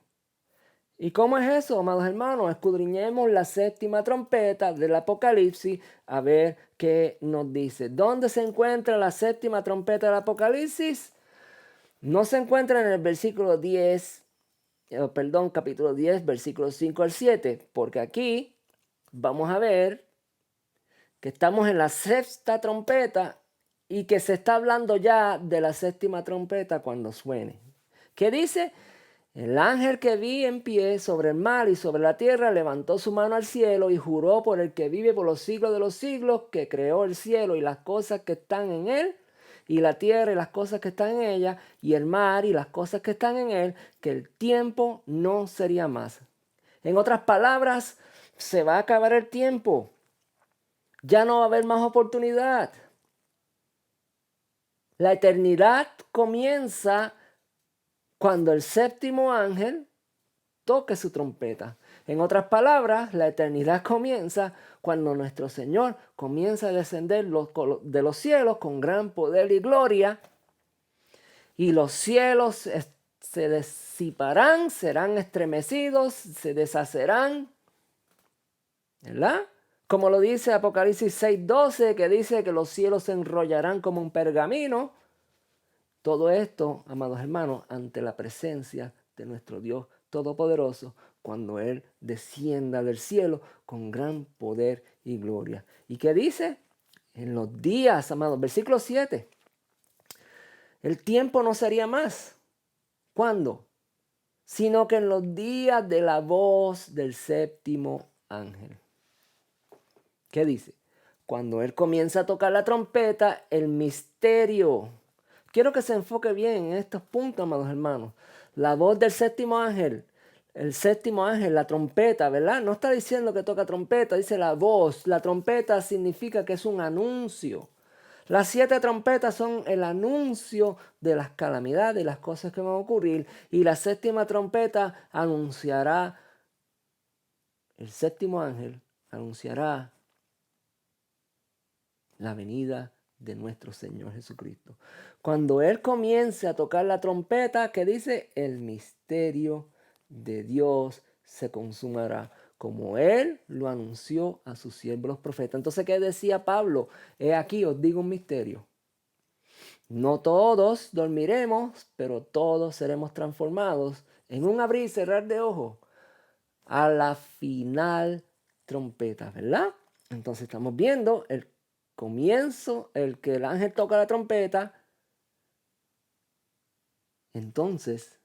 ¿Y cómo es eso, amados hermanos? Escudriñemos la séptima trompeta del Apocalipsis a ver qué nos dice. ¿Dónde se encuentra la séptima trompeta del Apocalipsis? No se encuentra en el versículo 10, capítulo 10, versículos 5 al 7, porque aquí vamos a ver que estamos en la sexta trompeta y que se está hablando ya de la séptima trompeta cuando suene. ¿Qué dice? El ángel que vi en pie sobre el mar y sobre la tierra levantó su mano al cielo y juró por el que vive por los siglos de los siglos, que creó el cielo y las cosas que están en él, y la tierra y las cosas que están en ella, y el mar y las cosas que están en él, que el tiempo no sería más. En otras palabras, se va a acabar el tiempo. Ya no va a haber más oportunidad. La eternidad comienza cuando el séptimo ángel toque su trompeta. En otras palabras, la eternidad comienza cuando nuestro Señor comienza a descender de los cielos con gran poder y gloria, y los cielos se disiparán, serán estremecidos, se deshacerán, ¿verdad? Como lo dice Apocalipsis 6:12, que dice que los cielos se enrollarán como un pergamino. Todo esto, amados hermanos, ante la presencia de nuestro Dios Todopoderoso, cuando Él descienda del cielo con gran poder y gloria. ¿Y qué dice? En los días, amados, versículo 7, el tiempo no sería más. ¿Cuándo? Sino que en los días de la voz del séptimo ángel. ¿Qué dice? Cuando Él comienza a tocar la trompeta, el misterio. Quiero que se enfoque bien en estos puntos, amados hermanos. La voz del séptimo ángel, el séptimo ángel, la trompeta, ¿verdad? No está diciendo que toca trompeta, dice la voz. La trompeta significa que es un anuncio. Las 7 trompetas son el anuncio de las calamidades y las cosas que van a ocurrir. Y la séptima trompeta anunciará, el séptimo ángel anunciará la venida de nuestro Señor Jesucristo. Cuando Él comience a tocar la trompeta, que dice, el misterio de Dios se consumará, como Él lo anunció a sus siervos los profetas. Entonces, ¿qué decía Pablo? He aquí, os digo un misterio. No todos dormiremos, pero todos seremos transformados en un abrir y cerrar de ojos a la final trompeta, ¿verdad? Entonces estamos viendo el comienzo, el que el ángel toca la trompeta. Entonces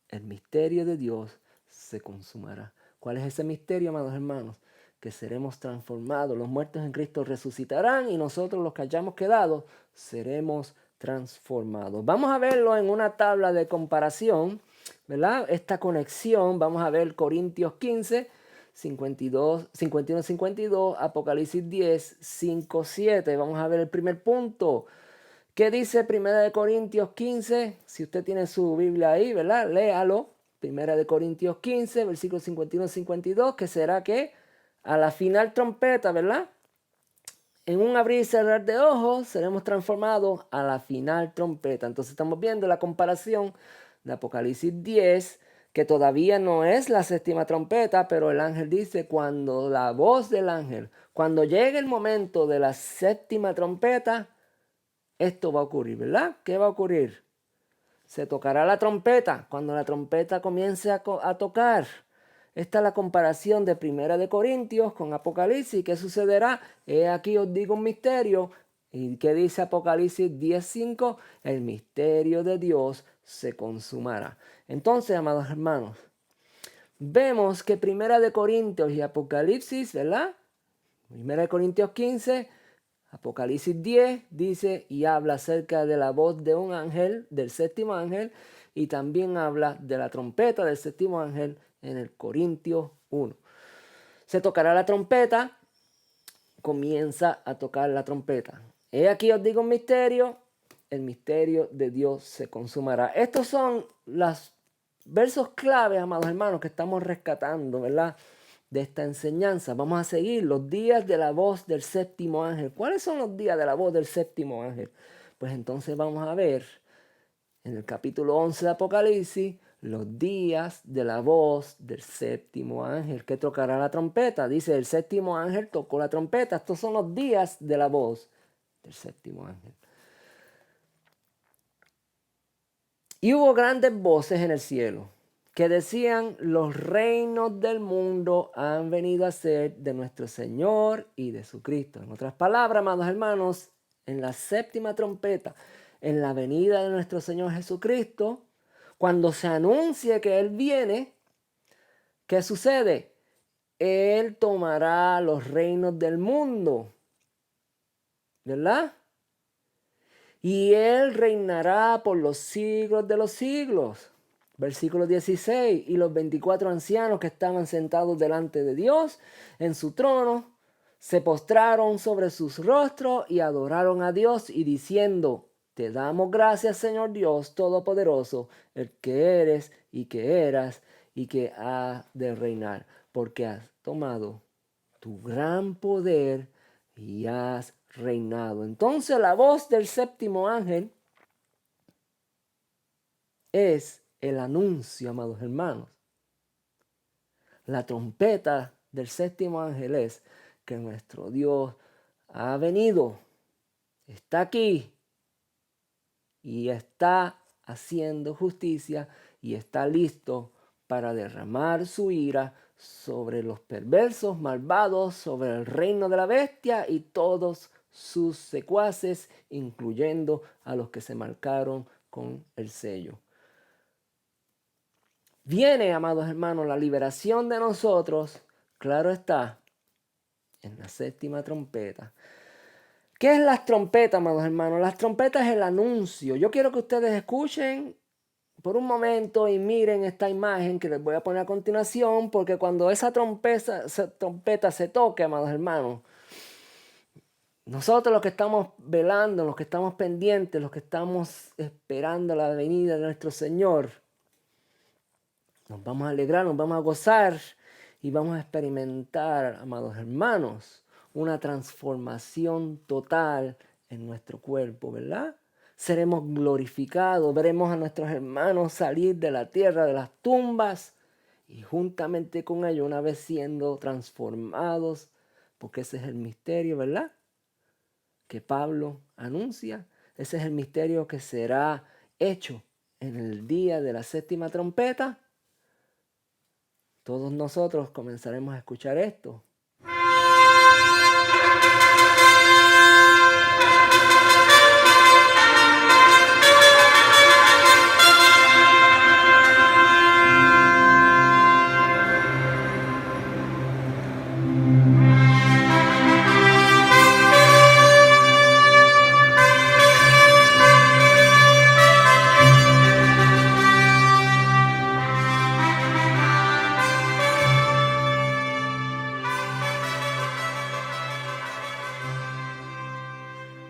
el misterio de Dios se consumará. ¿Cuál es ese misterio, amados hermanos? Que seremos transformados. Los muertos en Cristo resucitarán y nosotros, los que hayamos quedado, seremos transformados. Vamos a verlo en una tabla de comparación, ¿verdad? Esta conexión, vamos a ver Corintios 15, 51-52, Apocalipsis 10, 5-7. Vamos a ver el primer punto. ¿Qué dice 1 Corintios 15? Si usted tiene su Biblia ahí, ¿verdad? Léalo. 1 Corintios 15, versículos 51-52, que será que a la final trompeta, ¿verdad? En un abrir y cerrar de ojos seremos transformados a la final trompeta. Entonces estamos viendo la comparación de Apocalipsis 10, que todavía no es la séptima trompeta, pero el ángel dice, cuando la voz del ángel, cuando llegue el momento de la séptima trompeta, esto va a ocurrir, ¿verdad? ¿Qué va a ocurrir? Se tocará la trompeta. Cuando la trompeta comience a tocar. Esta es la comparación de 1 Corintios con Apocalipsis. ¿Qué sucederá? He aquí os digo un misterio. ¿Y qué dice Apocalipsis 10:5? El misterio de Dios se consumará. Entonces, amados hermanos, vemos que 1 Corintios y Apocalipsis, ¿verdad? 1 Corintios 15... Apocalipsis 10 dice y habla acerca de la voz de un ángel, del séptimo ángel, y también habla de la trompeta del séptimo ángel en el Corintios 1. Se tocará la trompeta, comienza a tocar la trompeta. He aquí os digo un misterio, el misterio de Dios se consumará. Estos son los versos claves, amados hermanos, que estamos rescatando, ¿verdad? De esta enseñanza. Vamos a seguir los días de la voz del séptimo ángel. ¿Cuáles son los días de la voz del séptimo ángel? Pues entonces vamos a ver en el capítulo 11 de Apocalipsis los días de la voz del séptimo ángel que tocará la trompeta. Dice, el séptimo ángel tocó la trompeta. Estos son los días de la voz del séptimo ángel. Y hubo grandes voces en el cielo que decían, los reinos del mundo han venido a ser de nuestro Señor y de su Cristo. En otras palabras, amados hermanos, en la séptima trompeta, en la venida de nuestro Señor Jesucristo, cuando se anuncie que Él viene, ¿qué sucede? Él tomará los reinos del mundo, ¿verdad? Y Él reinará por los siglos de los siglos. Versículo 16, y los 24 ancianos que estaban sentados delante de Dios en su trono, se postraron sobre sus rostros y adoraron a Dios y diciendo, te damos gracias, Señor Dios Todopoderoso, el que eres y que eras y que ha de reinar, porque has tomado tu gran poder y has reinado. Entonces la voz del séptimo ángel es el anuncio, amados hermanos. La trompeta del séptimo ángel es que nuestro Dios ha venido, está aquí y está haciendo justicia y está listo para derramar su ira sobre los perversos, malvados, sobre el reino de la bestia y todos sus secuaces, incluyendo a los que se marcaron con el sello. Viene, amados hermanos, la liberación de nosotros, claro está, en la séptima trompeta. ¿Qué es las trompetas, amados hermanos? Las trompetas es el anuncio. Yo quiero que ustedes escuchen por un momento y miren esta imagen que les voy a poner a continuación, porque cuando esa trompeta se toque, amados hermanos, nosotros los que estamos velando, los que estamos pendientes, los que estamos esperando la venida de nuestro Señor, nos vamos a alegrar, nos vamos a gozar y vamos a experimentar, amados hermanos, una transformación total en nuestro cuerpo, ¿verdad? Seremos glorificados, veremos a nuestros hermanos salir de la tierra, de las tumbas, y juntamente con ellos, una vez siendo transformados, porque ese es el misterio, ¿verdad?, que Pablo anuncia. Ese es el misterio que será hecho en el día de la séptima trompeta. Todos nosotros comenzaremos a escuchar esto.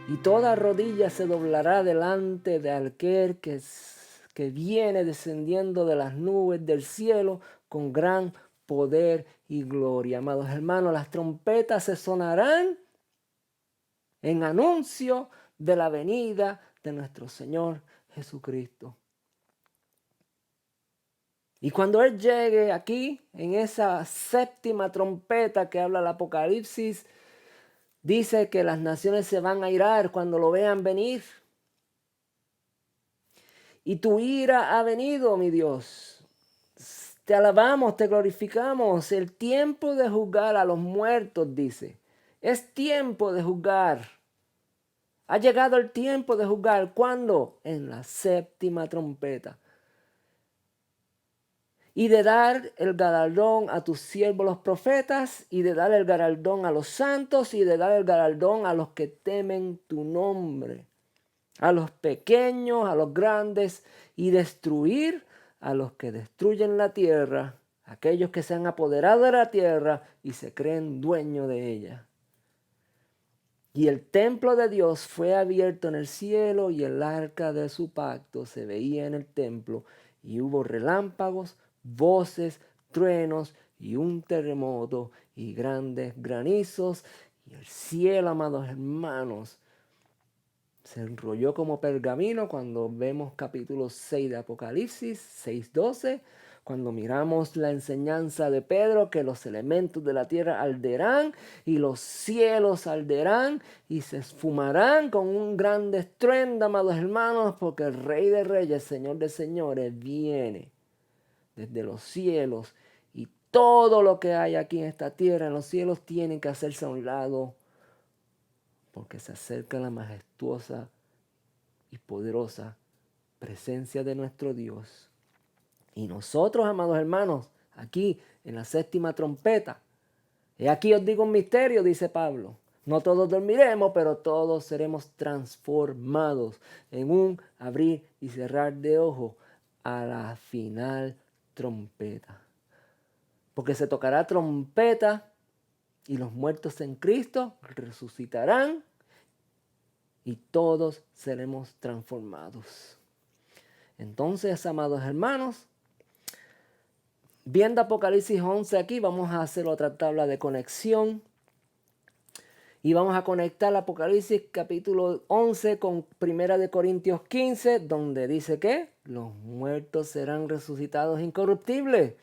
Y toda rodilla se doblará delante de aquel que viene descendiendo de las nubes del cielo con gran poder y gloria. Amados hermanos, las trompetas se sonarán en anuncio de la venida de nuestro Señor Jesucristo. Y cuando Él llegue aquí, en esa séptima trompeta que habla el Apocalipsis, dice que las naciones se van a irar cuando lo vean venir. Y tu ira ha venido, mi Dios. Te alabamos, te glorificamos. El tiempo de juzgar a los muertos, dice. Es tiempo de juzgar. Ha llegado el tiempo de juzgar. ¿Cuándo? En la séptima trompeta. Y de dar el galardón a tus siervos los profetas, y de dar el galardón a los santos, y de dar el galardón a los que temen tu nombre, a los pequeños, a los grandes, y destruir a los que destruyen la tierra, aquellos que se han apoderado de la tierra y se creen dueños de ella. Y el templo de Dios fue abierto en el cielo, y el arca de su pacto se veía en el templo, y hubo relámpagos, voces, truenos y un terremoto y grandes granizos, y el cielo, amados hermanos, se enrolló como pergamino cuando vemos capítulo 6 de Apocalipsis, 6:12, cuando miramos la enseñanza de Pedro que los elementos de la tierra arderán y los cielos arderán y se esfumarán con un gran estruendo, amados hermanos, porque el Rey de Reyes, Señor de Señores, viene desde los cielos, y todo lo que hay aquí en esta tierra, en los cielos, tiene que hacerse a un lado, porque se acerca la majestuosa y poderosa presencia de nuestro Dios. Y nosotros, amados hermanos, aquí en la séptima trompeta, y aquí os digo un misterio, dice Pablo. No todos dormiremos, pero todos seremos transformados en un abrir y cerrar de ojos a la final trompeta. Porque se tocará trompeta y los muertos en Cristo resucitarán y todos seremos transformados. Entonces, amados hermanos, Viendo Apocalipsis 11 aquí, vamos a hacer otra tabla de conexión. Y vamos a conectar Apocalipsis capítulo 11 con Primera de Corintios 15, donde dice que los muertos serán resucitados incorruptibles.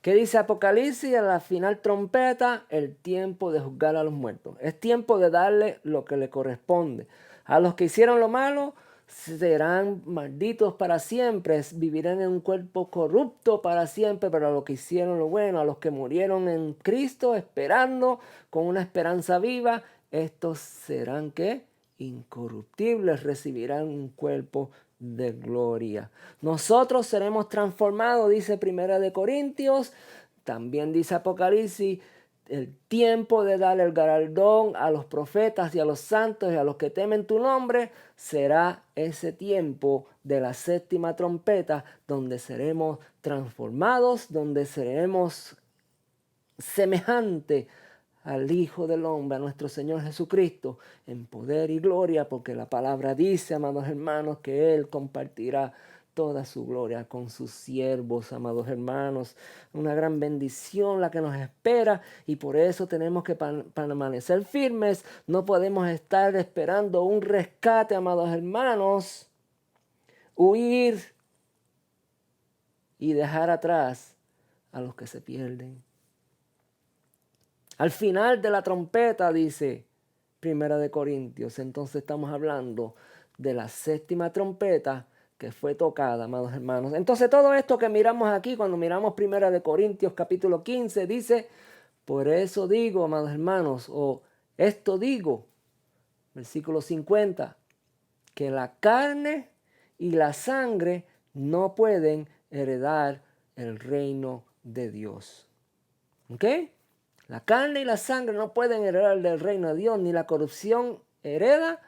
¿Qué dice Apocalipsis? A la final trompeta, el tiempo de juzgar a los muertos. Es tiempo de darle lo que le corresponde. A los que hicieron lo malo serán malditos para siempre, vivirán en un cuerpo corrupto para siempre, pero a los que hicieron lo bueno, a los que murieron en Cristo esperando con una esperanza viva, estos serán ¿qué? Incorruptibles, recibirán un cuerpo de gloria. Nosotros seremos transformados, dice Primera de Corintios, también dice Apocalipsis, el tiempo de dar el galardón a los profetas y a los santos y a los que temen tu nombre será ese tiempo de la séptima trompeta, donde seremos transformados, donde seremos semejantes al Hijo del Hombre, a nuestro Señor Jesucristo, en poder y gloria, porque la palabra dice, amados hermanos, que Él compartirá toda su gloria con sus siervos, amados hermanos. Una gran bendición la que nos espera y por eso tenemos que permanecer firmes. No podemos estar esperando un rescate, amados hermanos, huir y dejar atrás a los que se pierden. Al final de la trompeta, dice Primera de Corintios, entonces estamos hablando de la séptima trompeta que fue tocada, amados hermanos. Entonces todo esto que miramos aquí, cuando miramos Primera de Corintios capítulo 15, dice, por eso digo, amados hermanos, o esto digo, versículo 50, que la carne y la sangre no pueden heredar el reino de Dios. ¿Ok? La carne y la sangre no pueden heredar del reino de Dios, ni la corrupción hereda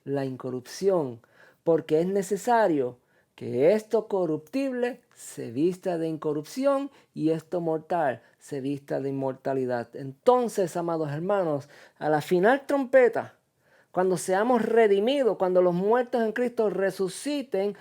la incorrupción, porque es necesario que esto corruptible se vista de incorrupción y esto mortal se vista de inmortalidad. Entonces, amados hermanos, a la final trompeta, cuando seamos redimidos, cuando los muertos en Cristo resuciten,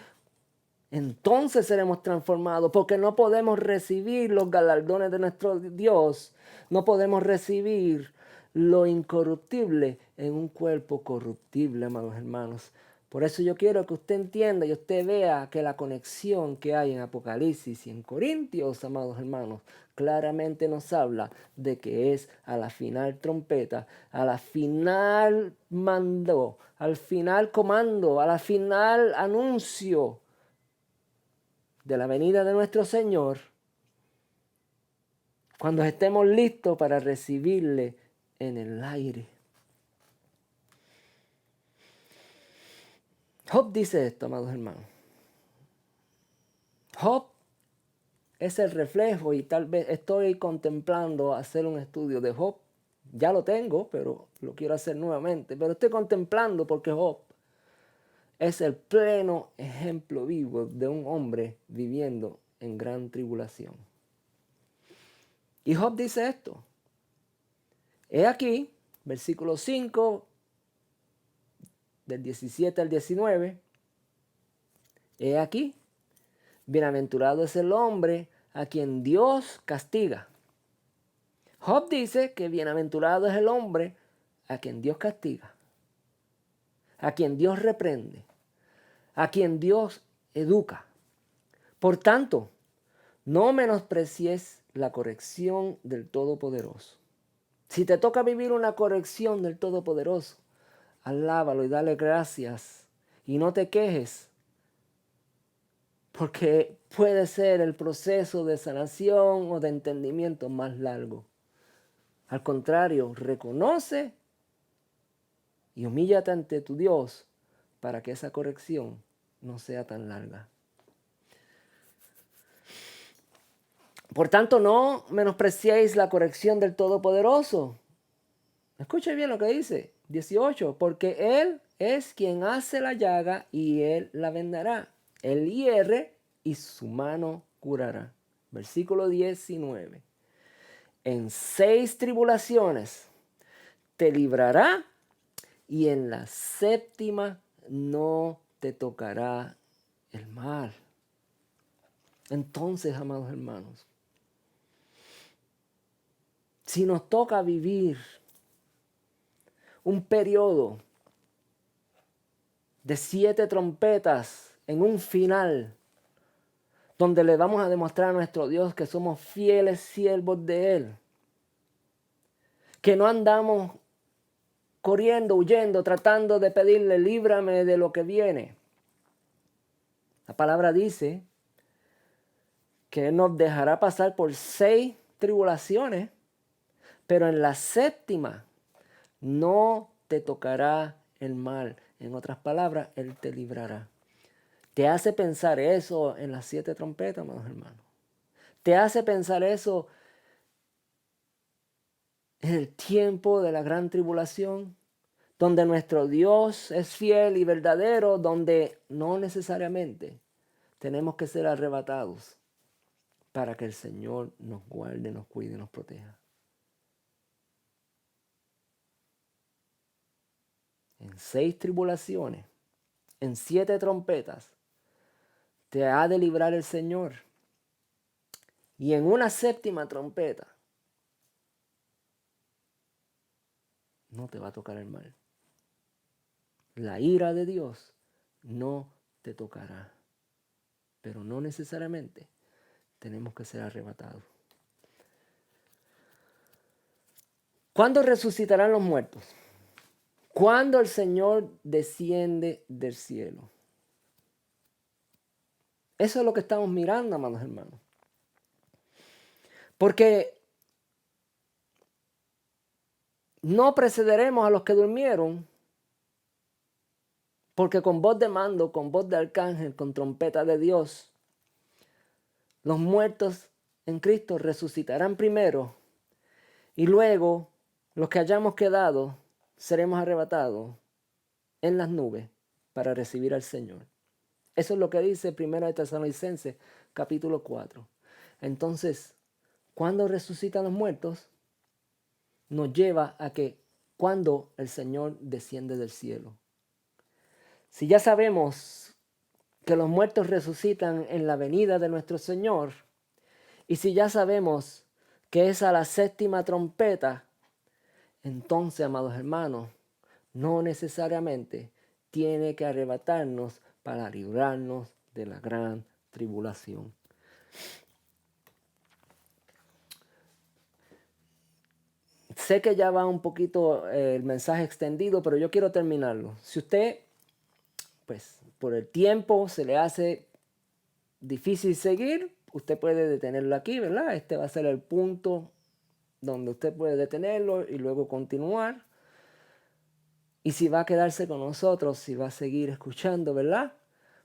entonces seremos transformados, porque no podemos recibir los galardones de nuestro Dios. No podemos recibir lo incorruptible en un cuerpo corruptible, amados hermanos. Por eso yo quiero que usted entienda y usted vea que la conexión que hay en Apocalipsis y en Corintios, amados hermanos, claramente nos habla de que es a la final trompeta, a la final mando, al final comando, a la final anuncio de la venida de nuestro Señor, cuando estemos listos para recibirle en el aire. Job dice esto, amados hermanos. Job es el reflejo y tal vez estoy contemplando hacer un estudio de Job. Ya lo tengo, pero lo quiero hacer nuevamente. Pero estoy contemplando porque Job es el pleno ejemplo vivo de un hombre viviendo en gran tribulación. Y Job dice esto. He aquí, versículo 5, del 17 al 19. He aquí, bienaventurado es el hombre a quien Dios castiga. Job dice que bienaventurado es el hombre a quien Dios castiga, a quien Dios reprende, a quien Dios educa. Por tanto, no menosprecies la corrección del Todopoderoso. Si te toca vivir una corrección del Todopoderoso, alábalo y dale gracias y no te quejes, porque puede ser el proceso de sanación o de entendimiento más largo. Al contrario, reconoce y humíllate ante tu Dios para que esa corrección no sea tan larga. Por tanto, no menospreciéis la corrección del Todopoderoso. Escuche bien lo que dice, 18, porque Él es quien hace la llaga y Él la vendará. Él hiere y su mano curará. Versículo 19. En 6 tribulaciones te librará y en la séptima no te tocará el mal. Entonces, amados hermanos, si nos toca vivir un periodo de 7 trompetas en un final, donde le vamos a demostrar a nuestro Dios que somos fieles siervos de Él, que no andamos corriendo, huyendo, tratando de pedirle, líbrame de lo que viene. La palabra dice que Él nos dejará pasar por 6 tribulaciones, pero en la 7ª no te tocará el mal. En otras palabras, Él te librará. ¿Te hace pensar eso en las 7 trompetas, amados hermanos? ¿Te hace pensar eso en el tiempo de la gran tribulación? Donde nuestro Dios es fiel y verdadero, donde no necesariamente tenemos que ser arrebatados para que el Señor nos guarde, nos cuide y nos proteja. En 6 tribulaciones, en 7 trompetas, te ha de librar el Señor. Y en una 7ª trompeta, no te va a tocar el mal. La ira de Dios no te tocará. Pero no necesariamente tenemos que ser arrebatados. ¿Cuándo resucitarán los muertos? Cuando el Señor desciende del cielo. Eso es lo que estamos mirando, amados hermanos. Porque no precederemos a los que durmieron, porque con voz de mando, con voz de arcángel, con trompeta de Dios, los muertos en Cristo resucitarán primero y luego los que hayamos quedado seremos arrebatados en las nubes para recibir al Señor. Eso es lo que dice 1 Tesalonicenses capítulo 4. Entonces, cuando resucitan los muertos, nos lleva a que cuando el Señor desciende del cielo. Si ya sabemos que los muertos resucitan en la venida de nuestro Señor, y si ya sabemos que es a la 7ª trompeta, entonces, amados hermanos, no necesariamente tiene que arrebatarnos para librarnos de la gran tribulación. Sé que ya va un poquito el mensaje extendido, pero yo quiero terminarlo. Si usted, pues, por el tiempo se le hace difícil seguir, usted puede detenerlo aquí, ¿verdad? Este va a ser el punto donde usted puede detenerlo y luego continuar. Y si va a quedarse con nosotros, si va a seguir escuchando, ¿verdad?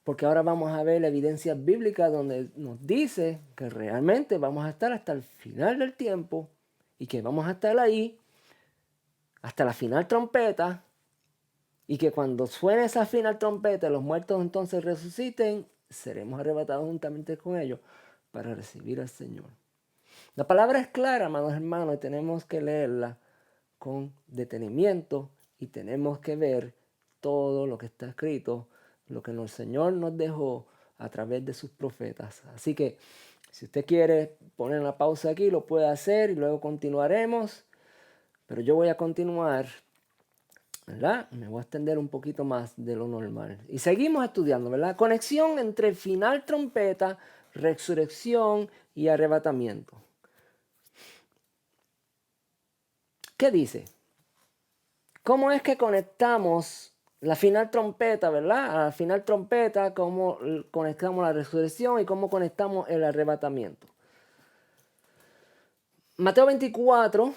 Porque ahora vamos a ver la evidencia bíblica donde nos dice que realmente vamos a estar hasta el final del tiempo y que vamos a estar ahí hasta la final trompeta y que cuando suene esa final trompeta los muertos entonces resuciten, seremos arrebatados juntamente con ellos para recibir al Señor. La palabra es clara, amados hermanos, y tenemos que leerla con detenimiento y tenemos que ver todo lo que está escrito, lo que el Señor nos dejó a través de sus profetas. Así que si usted quiere poner una pausa aquí, lo puede hacer y luego continuaremos. Pero yo voy a continuar, ¿verdad? Me voy a extender un poquito más de lo normal. Y seguimos estudiando, ¿verdad? Conexión entre final trompeta, resurrección y arrebatamiento. ¿Qué dice? ¿Cómo es que conectamos la final trompeta, ¿verdad? A la final trompeta, cómo conectamos la resurrección y cómo conectamos el arrebatamiento. Mateo 24,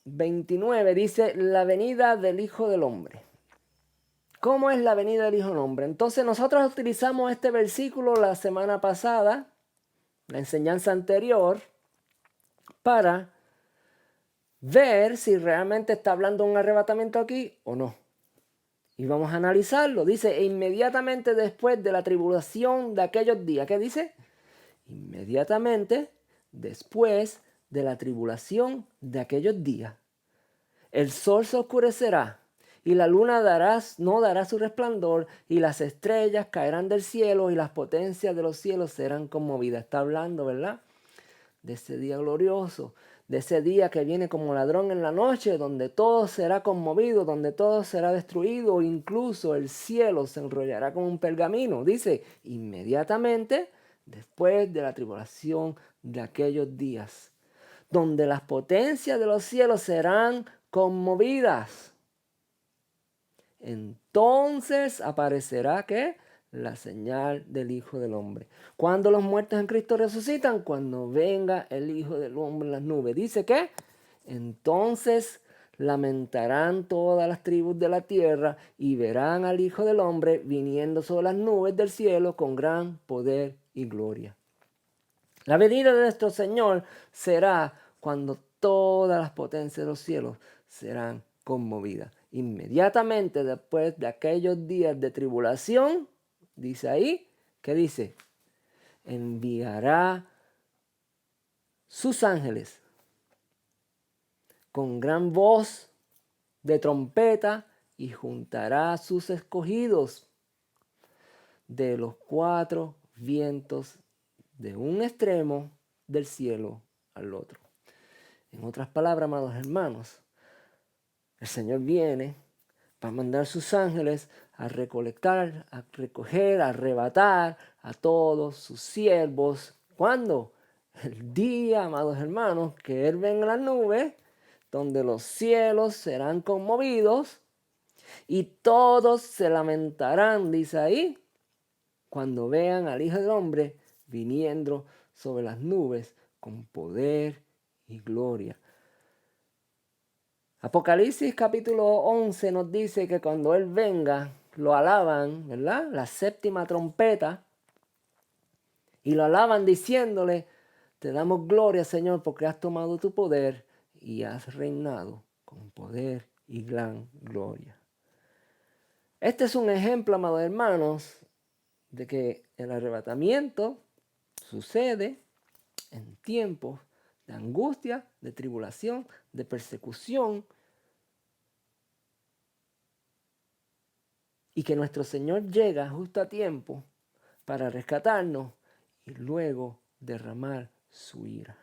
29 dice, la venida del Hijo del Hombre. ¿Cómo es la venida del Hijo del Hombre? Entonces nosotros utilizamos este versículo la semana pasada, la enseñanza anterior, para ver si realmente está hablando de un arrebatamiento aquí o no. Y vamos a analizarlo. Dice, e inmediatamente después de la tribulación de aquellos días. ¿Qué dice? Inmediatamente después de la tribulación de aquellos días. El sol se oscurecerá y la luna no dará su resplandor y las estrellas caerán del cielo y las potencias de los cielos serán conmovidas. Está hablando, ¿verdad? De ese día glorioso. de ese día que viene como ladrón en la noche, donde todo será conmovido, donde todo será destruido, incluso el cielo se enrollará como un pergamino. Dice, inmediatamente después de la tribulación de aquellos días, donde las potencias de los cielos serán conmovidas. Entonces aparecerá ¿qué? La señal del Hijo del Hombre. Cuando los muertos en Cristo resucitan, cuando venga el Hijo del Hombre en las nubes. Dice que entonces lamentarán todas las tribus de la tierra y verán al Hijo del Hombre viniendo sobre las nubes del cielo con gran poder y gloria. La venida de nuestro Señor será cuando todas las potencias de los cielos serán conmovidas. Inmediatamente después de aquellos días de tribulación, dice ahí, ¿qué dice? Enviará sus ángeles con gran voz de trompeta y juntará a sus escogidos de los cuatro vientos de un extremo del cielo al otro. En otras palabras, amados hermanos, el Señor viene para mandar sus ángeles a recolectar, a recoger, a arrebatar a todos sus siervos. ¿Cuándo? El día, amados hermanos, que Él venga en las nubes, donde los cielos serán conmovidos y todos se lamentarán, dice ahí, cuando vean al Hijo del Hombre viniendo sobre las nubes con poder y gloria. Apocalipsis capítulo 11 nos dice que cuando Él venga, lo alaban, ¿verdad? La séptima trompeta. Y lo alaban diciéndole, te damos gloria, Señor, porque has tomado tu poder y has reinado con poder y gran gloria. Este es un ejemplo, amados hermanos, de que el arrebatamiento sucede en tiempos de angustia, de tribulación, de persecución, y que nuestro Señor llega justo a tiempo para rescatarnos y luego derramar su ira.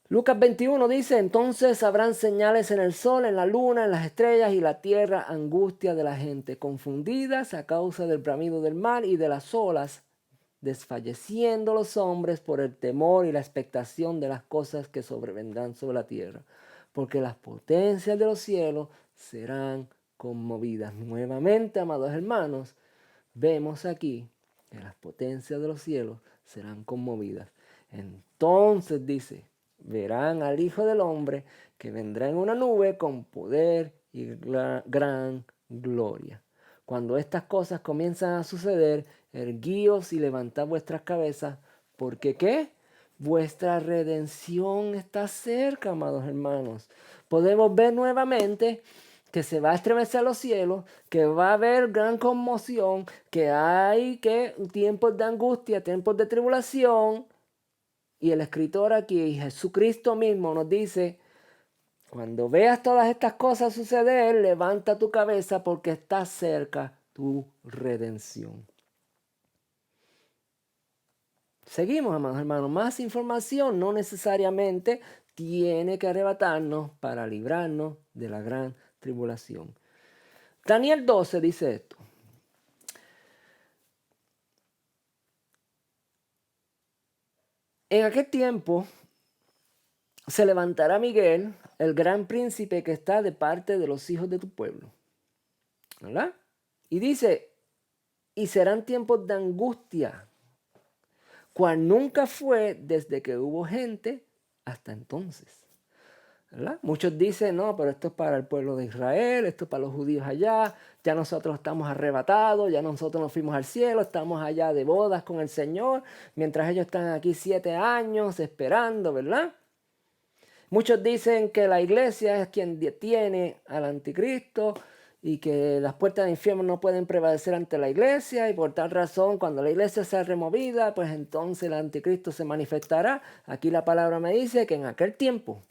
Lucas 21 dice, entonces habrán señales en el sol, en la luna, en las estrellas y la tierra, angustia de la gente, confundidas a causa del bramido del mar y de las olas, desfalleciendo los hombres por el temor y la expectación de las cosas que sobrevendrán sobre la tierra, porque las potencias de los cielos serán conmovidas. Nuevamente, amados hermanos, vemos aquí que las potencias de los cielos serán conmovidas. Entonces dice, verán al Hijo del Hombre que vendrá en una nube con poder y gran gloria. Cuando estas cosas comienzan a suceder, erguíos y levantad vuestras cabezas, porque ¿qué? Vuestra redención está cerca, amados hermanos. Podemos ver nuevamente que se va a estremecer los cielos, que va a haber gran conmoción, que hay tiempos de angustia, tiempos de tribulación. Y el escritor aquí, Jesucristo mismo, nos dice, cuando veas todas estas cosas suceder, levanta tu cabeza porque está cerca tu redención. Seguimos, amados hermanos. Más información no necesariamente tiene que arrebatarnos para librarnos de la gran tribulación. Daniel 12 dice esto. En aquel tiempo se levantará Miguel, el gran príncipe que está de parte de los hijos de tu pueblo. ¿Verdad? Y dice, y serán tiempos de angustia, cual nunca fue desde que hubo gente hasta entonces. ¿Verdad? Muchos dicen, no, pero esto es para el pueblo de Israel, esto es para los judíos allá, ya nosotros estamos arrebatados, ya nosotros nos fuimos al cielo, estamos allá de bodas con el Señor, mientras ellos están aquí 7 años esperando, ¿verdad? Muchos dicen que la iglesia es quien detiene al anticristo y que las puertas del infierno no pueden prevalecer ante la iglesia y por tal razón cuando la iglesia sea removida, pues entonces el anticristo se manifestará. Aquí la palabra me dice que en aquel tiempo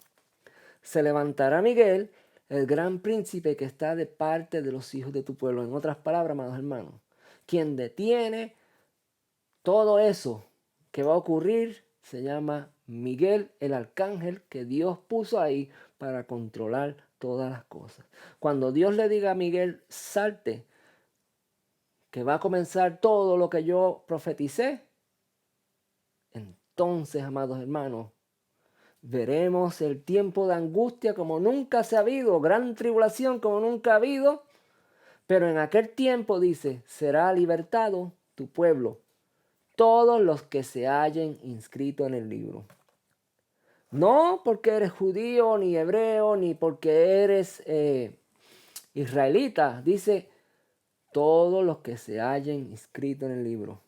se levantará Miguel, el gran príncipe que está de parte de los hijos de tu pueblo. En otras palabras, amados hermanos, quien detiene todo eso que va a ocurrir se llama Miguel, el arcángel que Dios puso ahí para controlar todas las cosas. Cuando Dios le diga a Miguel, salte, que va a comenzar todo lo que yo profeticé, entonces, amados hermanos, veremos el tiempo de angustia como nunca se ha habido, gran tribulación como nunca ha habido, pero en aquel tiempo, dice, será libertado tu pueblo, todos los que se hallen inscritos en el libro. No porque eres judío, ni hebreo, ni porque eres israelita. Dice, todos los que se hallen inscritos en el libro.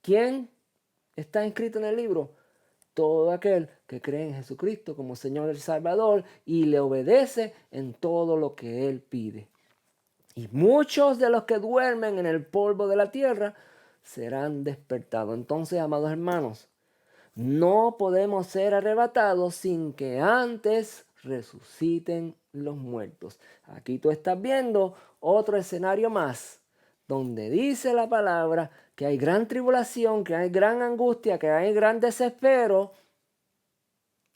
¿Quién está inscrito en el libro? Todo aquel que cree en Jesucristo como Señor y Salvador y le obedece en todo lo que Él pide. Y muchos de los que duermen en el polvo de la tierra serán despertados. Entonces, amados hermanos, no podemos ser arrebatados sin que antes resuciten los muertos. Aquí tú estás viendo otro escenario más, donde dice la palabra que hay gran tribulación, que hay gran angustia, que hay gran desespero,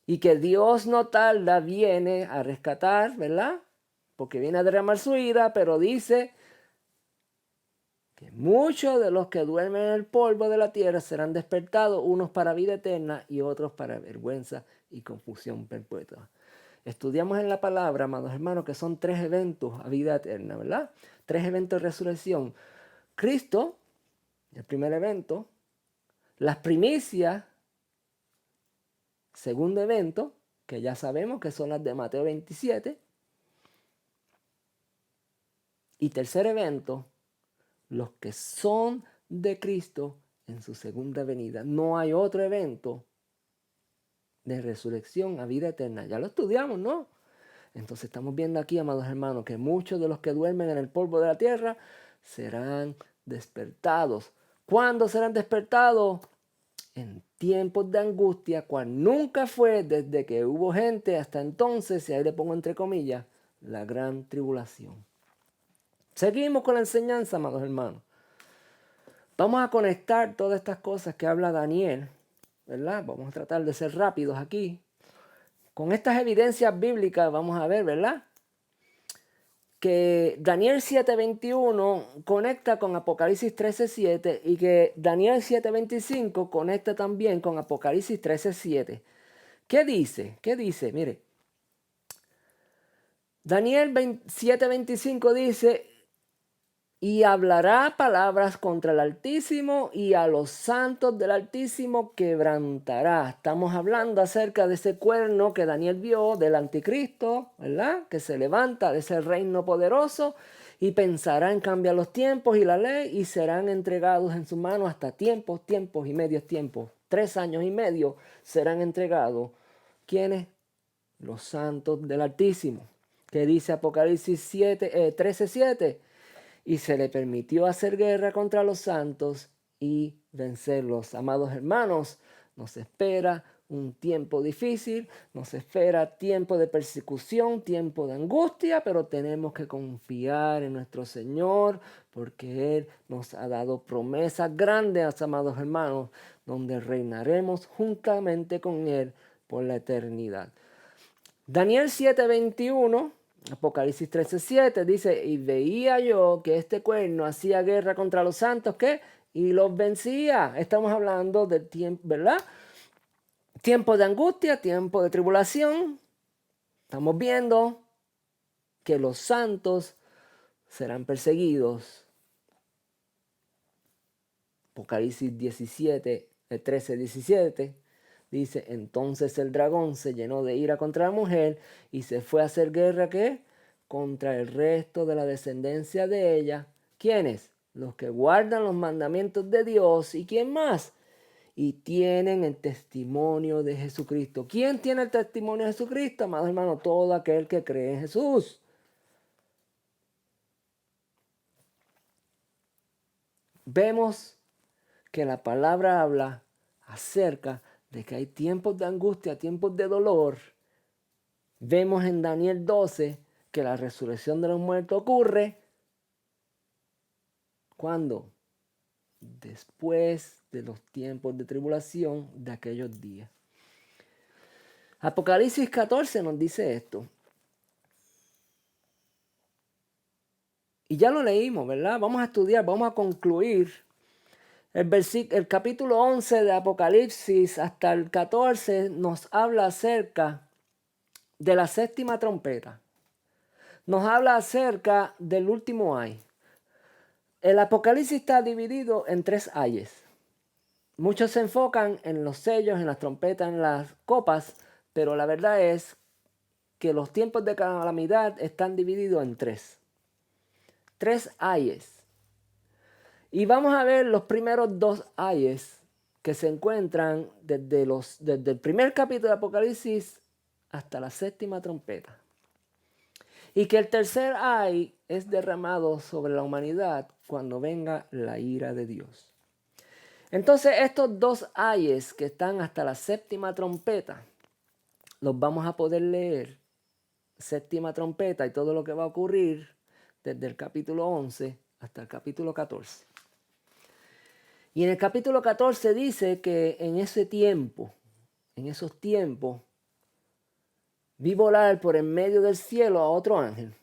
y que Dios no tarda, viene a rescatar, ¿verdad? Porque viene a derramar su ira, pero dice que muchos de los que duermen en el polvo de la tierra serán despertados, unos para vida eterna y otros para vergüenza y confusión perpetua. Estudiamos en la palabra, amados hermanos, que son 3 eventos a vida eterna, ¿verdad? 3 eventos de resurrección. Cristo, el primer evento, las primicias, segundo evento, que ya sabemos que son las de Mateo 27, y tercer evento, los que son de Cristo en su segunda venida. No hay otro evento de resurrección a vida eterna. Ya lo estudiamos, ¿no? Entonces estamos viendo aquí, amados hermanos, que muchos de los que duermen en el polvo de la tierra serán despertados. ¿Cuándo serán despertados? En tiempos de angustia, cual nunca fue desde que hubo gente hasta entonces, y ahí le pongo entre comillas, la gran tribulación. Seguimos con la enseñanza, amados hermanos. Vamos a conectar todas estas cosas que habla Daniel, ¿verdad? Vamos a tratar de ser rápidos aquí. Con estas evidencias bíblicas vamos a ver, ¿verdad? Que Daniel 7:21 conecta con Apocalipsis 13:7 y que Daniel 7:25 conecta también con Apocalipsis 13:7. ¿Qué dice? ¿Qué dice? Mire, Daniel 7:25 dice, y hablará palabras contra el Altísimo y a los santos del Altísimo quebrantará. Estamos hablando acerca de ese cuerno que Daniel vio del anticristo, ¿verdad? Que se levanta de ese reino poderoso y pensará en cambiar los tiempos y la ley y serán entregados en su mano hasta tiempos y medios tiempos. 3 años y medio serán entregados. ¿Quiénes? Los santos del Altísimo. ¿Qué dice Apocalipsis 13:7? Y se le permitió hacer guerra contra los santos y vencerlos. Amados hermanos, nos espera un tiempo difícil, nos espera tiempo de persecución, tiempo de angustia, pero tenemos que confiar en nuestro Señor porque Él nos ha dado promesas grandes, amados hermanos, donde reinaremos juntamente con Él por la eternidad. Daniel 7:21, Apocalipsis 13:7 dice, y veía yo que este cuerno hacía guerra contra los santos, ¿qué? Y los vencía. Estamos hablando del tiempo, ¿verdad? Tiempo de angustia, tiempo de tribulación. Estamos viendo que los santos serán perseguidos. Apocalipsis 13:17. Dice, entonces el dragón se llenó de ira contra la mujer y se fue a hacer guerra, ¿qué? Contra el resto de la descendencia de ella. ¿Quiénes? Los que guardan los mandamientos de Dios. ¿Y quién más? Y tienen el testimonio de Jesucristo. ¿Quién tiene el testimonio de Jesucristo? Amado hermano, todo aquel que cree en Jesús. Vemos que la palabra habla acerca de que hay tiempos de angustia, tiempos de dolor. Vemos en Daniel 12 que la resurrección de los muertos ocurre. ¿Cuándo? Después de los tiempos de tribulación de aquellos días. Apocalipsis 14 nos dice esto. Y ya lo leímos, ¿verdad? Vamos a estudiar, vamos a concluir. El capítulo 11 de Apocalipsis hasta el 14 nos habla acerca de la séptima trompeta. Nos habla acerca del último ay. El Apocalipsis está dividido en 3 ayes. Muchos se enfocan en los sellos, en las trompetas, en las copas, pero la verdad es que los tiempos de calamidad están divididos en 3. 3 ayes. Y vamos a ver los primeros 2 ayes que se encuentran desde el primer capítulo de Apocalipsis hasta la séptima trompeta. Y que el tercer ay es derramado sobre la humanidad cuando venga la ira de Dios. Entonces estos 2 ayes que están hasta la séptima trompeta, los vamos a poder leer, séptima trompeta y todo lo que va a ocurrir desde el capítulo 11 hasta el capítulo 14. Y en el capítulo 14 dice que en esos tiempos, vi volar por en medio del cielo a otro ángel,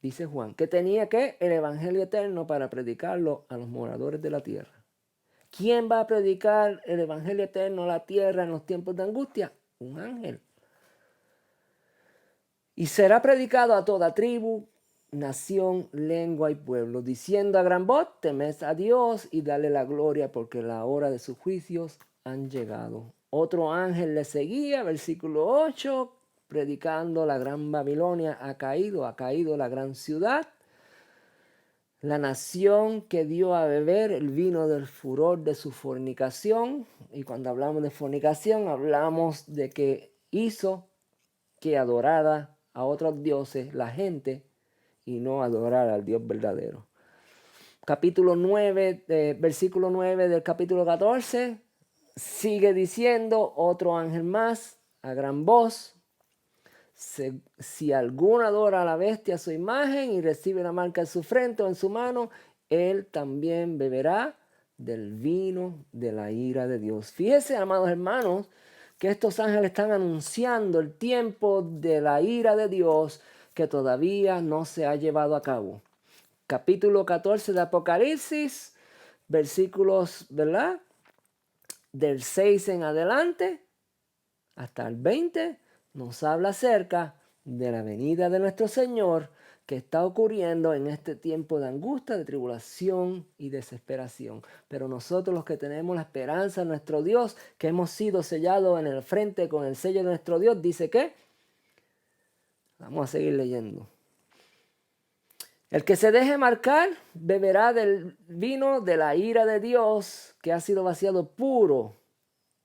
dice Juan, que tenía el evangelio eterno para predicarlo a los moradores de la tierra. ¿Quién va a predicar el evangelio eterno a la tierra en los tiempos de angustia? Un ángel. Y será predicado a toda tribu, nación, lengua y pueblo, diciendo a gran voz, temed a Dios y dale la gloria, porque la hora de sus juicios han llegado. Otro ángel le seguía, versículo 8, predicando: la gran Babilonia ha caído la gran ciudad, la nación que dio a beber el vino del furor de su fornicación. Y cuando hablamos de fornicación, hablamos de que hizo que adorara a otros dioses la gente y no adorar al Dios verdadero. Capítulo 9, versículo 9 del capítulo 14, sigue diciendo otro ángel más a gran voz: si alguno adora a la bestia a su imagen y recibe la marca en su frente o en su mano, él también beberá del vino de la ira de Dios. Fíjense, amados hermanos, que estos ángeles están anunciando el tiempo de la ira de Dios que todavía no se ha llevado a cabo. Capítulo 14 de Apocalipsis, versículos, ¿verdad?, del 6 en adelante hasta el 20, nos habla acerca de la venida de nuestro Señor que está ocurriendo en este tiempo de angustia, de tribulación y desesperación. Pero nosotros, los que tenemos la esperanza en nuestro Dios, que hemos sido sellados en el frente con el sello de nuestro Dios, dice que, vamos a seguir leyendo: el que se deje marcar beberá del vino de la ira de Dios, que ha sido vaciado puro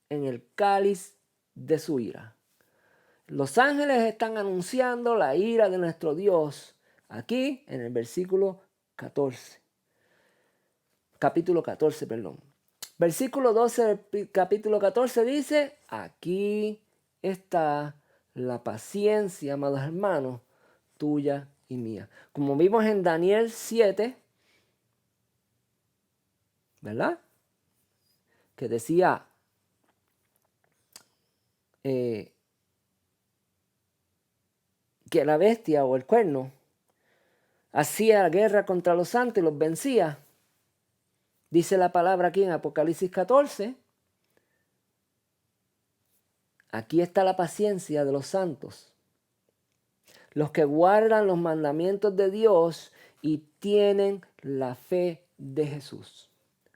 en el cáliz de su ira. Los ángeles están anunciando la ira de nuestro Dios aquí en el versículo 14. Capítulo 14, perdón. Versículo 12 del capítulo 14 dice: aquí está la paciencia, amados hermanos, tuya y mía. Como vimos en Daniel 7, ¿verdad?, que decía que la bestia o el cuerno hacía guerra contra los santos y los vencía. Dice la palabra aquí en Apocalipsis 14: aquí está la paciencia de los santos, los que guardan los mandamientos de Dios y tienen la fe de Jesús.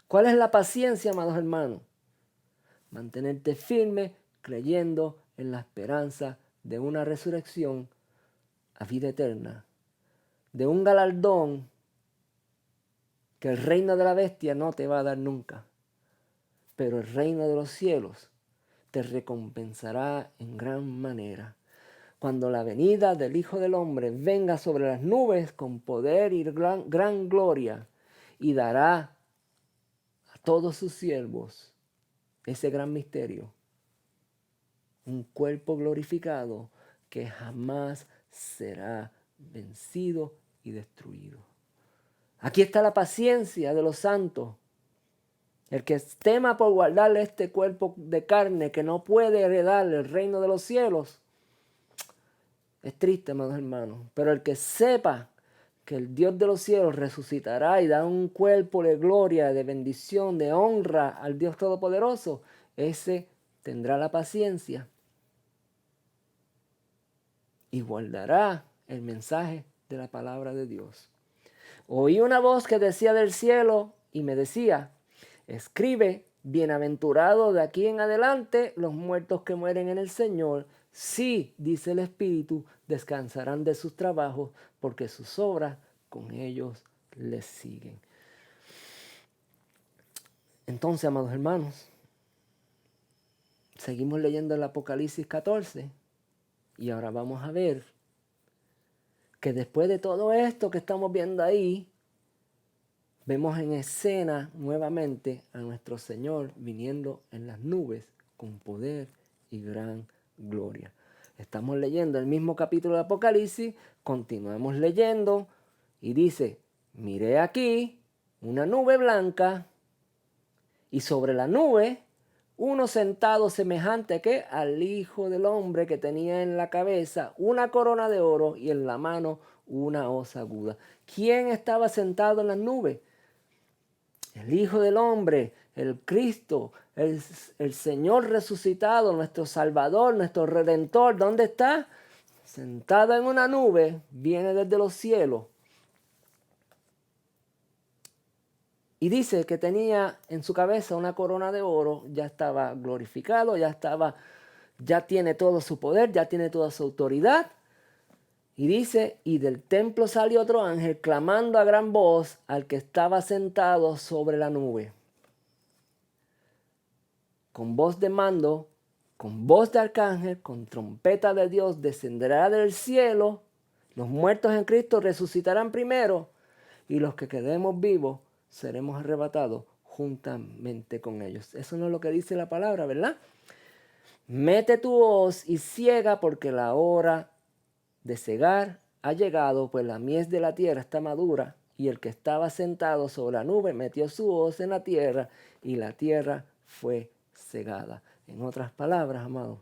¿Cuál es la paciencia, amados hermanos? Mantenerte firme creyendo en la esperanza de una resurrección a vida eterna, de un galardón que el reino de la bestia no te va a dar nunca, pero el reino de los cielos te recompensará en gran manera, cuando la venida del Hijo del Hombre venga sobre las nubes con poder y gran gloria, y dará a todos sus siervos ese gran misterio: un cuerpo glorificado que jamás será vencido y destruido. Aquí está la paciencia de los santos. El que tema por guardarle este cuerpo de carne que no puede heredar el reino de los cielos, es triste, amados hermanos. Pero el que sepa que el Dios de los cielos resucitará y da un cuerpo de gloria, de bendición, de honra al Dios Todopoderoso, ese tendrá la paciencia y guardará el mensaje de la palabra de Dios. Oí una voz que decía del cielo y me decía: escribe, bienaventurado de aquí en adelante los muertos que mueren en el Señor. Sí, dice el Espíritu, descansarán de sus trabajos, porque sus obras con ellos les siguen. Entonces, amados hermanos, seguimos leyendo el Apocalipsis 14 y ahora vamos a ver que después de todo esto que estamos viendo ahí, vemos en escena nuevamente a nuestro Señor viniendo en las nubes con poder y gran gloria. Estamos leyendo el mismo capítulo de Apocalipsis, continuamos leyendo y dice: miré aquí una nube blanca y sobre la nube uno sentado semejante ¿qué? Al Hijo del Hombre, que tenía en la cabeza una corona de oro y en la mano una hoz aguda. ¿Quién estaba sentado en las nubes? El Hijo del Hombre, el Cristo, el Señor resucitado, nuestro Salvador, nuestro Redentor. ¿Dónde está? Sentado en una nube, viene desde los cielos. Y dice que tenía en su cabeza una corona de oro, ya estaba glorificado, ya tiene todo su poder, ya tiene toda su autoridad. Y dice: y del templo salió otro ángel clamando a gran voz al que estaba sentado sobre la nube, con voz de mando, con voz de arcángel, con trompeta de Dios, descenderá del cielo. Los muertos en Cristo resucitarán primero, y los que quedemos vivos seremos arrebatados juntamente con ellos. Eso no es lo que dice la palabra, ¿verdad? Mete tu hoz y ciega, porque la hora de cegar ha llegado, pues la mies de la tierra está madura. Y el que estaba sentado sobre la nube metió su hoz en la tierra, y la tierra fue cegada. En otras palabras, amados,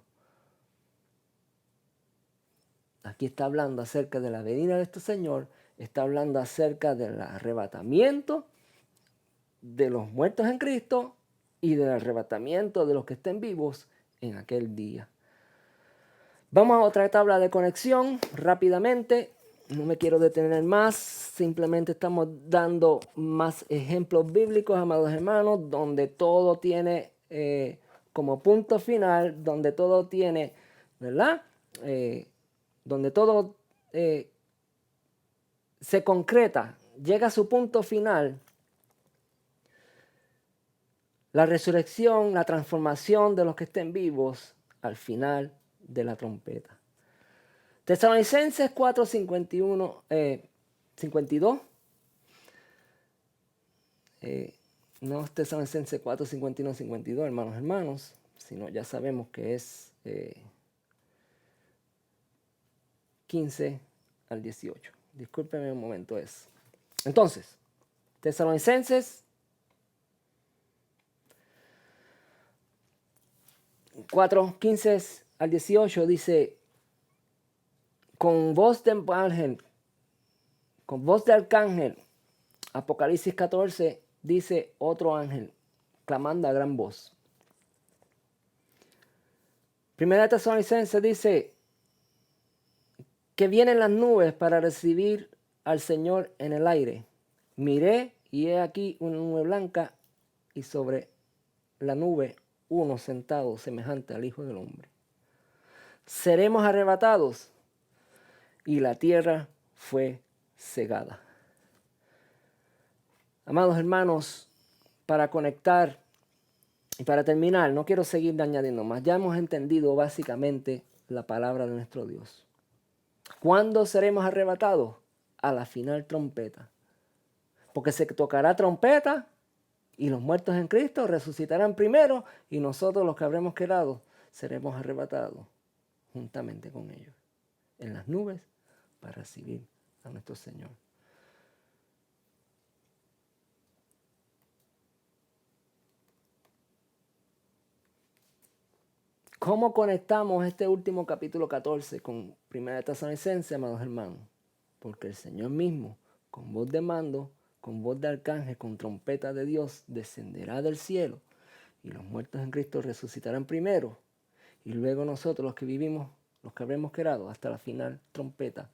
aquí está hablando acerca de la venida de este Señor, está hablando acerca del arrebatamiento de los muertos en Cristo y del arrebatamiento de los que estén vivos en aquel día. Vamos a otra tabla de conexión rápidamente. No me quiero detener más, simplemente estamos dando más ejemplos bíblicos, amados hermanos, donde todo tiene como punto final, donde todo tiene, ¿verdad? Donde todo se concreta, llega a su punto final. La resurrección, la transformación de los que estén vivos al final de la trompeta. Tesalonicenses 4, 51, 52. No es Tesalonicenses 4, 51, 52, hermanos, sino ya sabemos que es 15 al 18. Discúlpenme un momento eso. Entonces, Tesalonicenses 4, 15 al 18 dice: con voz de ángel, con voz de arcángel. Apocalipsis 14 dice otro ángel clamando a gran voz. Primera Tesalonicenses dice que vienen las nubes para recibir al Señor en el aire. Miré y he aquí una nube blanca, y sobre la nube uno sentado semejante al Hijo del Hombre. Seremos arrebatados, y la tierra fue cegada. Amados hermanos, para conectar y para terminar, no quiero seguir añadiendo más. Ya hemos entendido básicamente la palabra de nuestro Dios. ¿Cuándo seremos arrebatados? A la final trompeta. Porque se tocará trompeta y los muertos en Cristo resucitarán primero, y nosotros, los que habremos quedado, seremos arrebatados juntamente con ellos en las nubes para recibir a nuestro Señor. ¿Cómo conectamos este último capítulo 14 con 1 Tesalonicenses, amados hermanos? Porque el Señor mismo, con voz de mando, con voz de arcángel, con trompeta de Dios, descenderá del cielo, y los muertos en Cristo resucitarán primero, y luego nosotros, los que vivimos, los que habremos quedado hasta la final trompeta,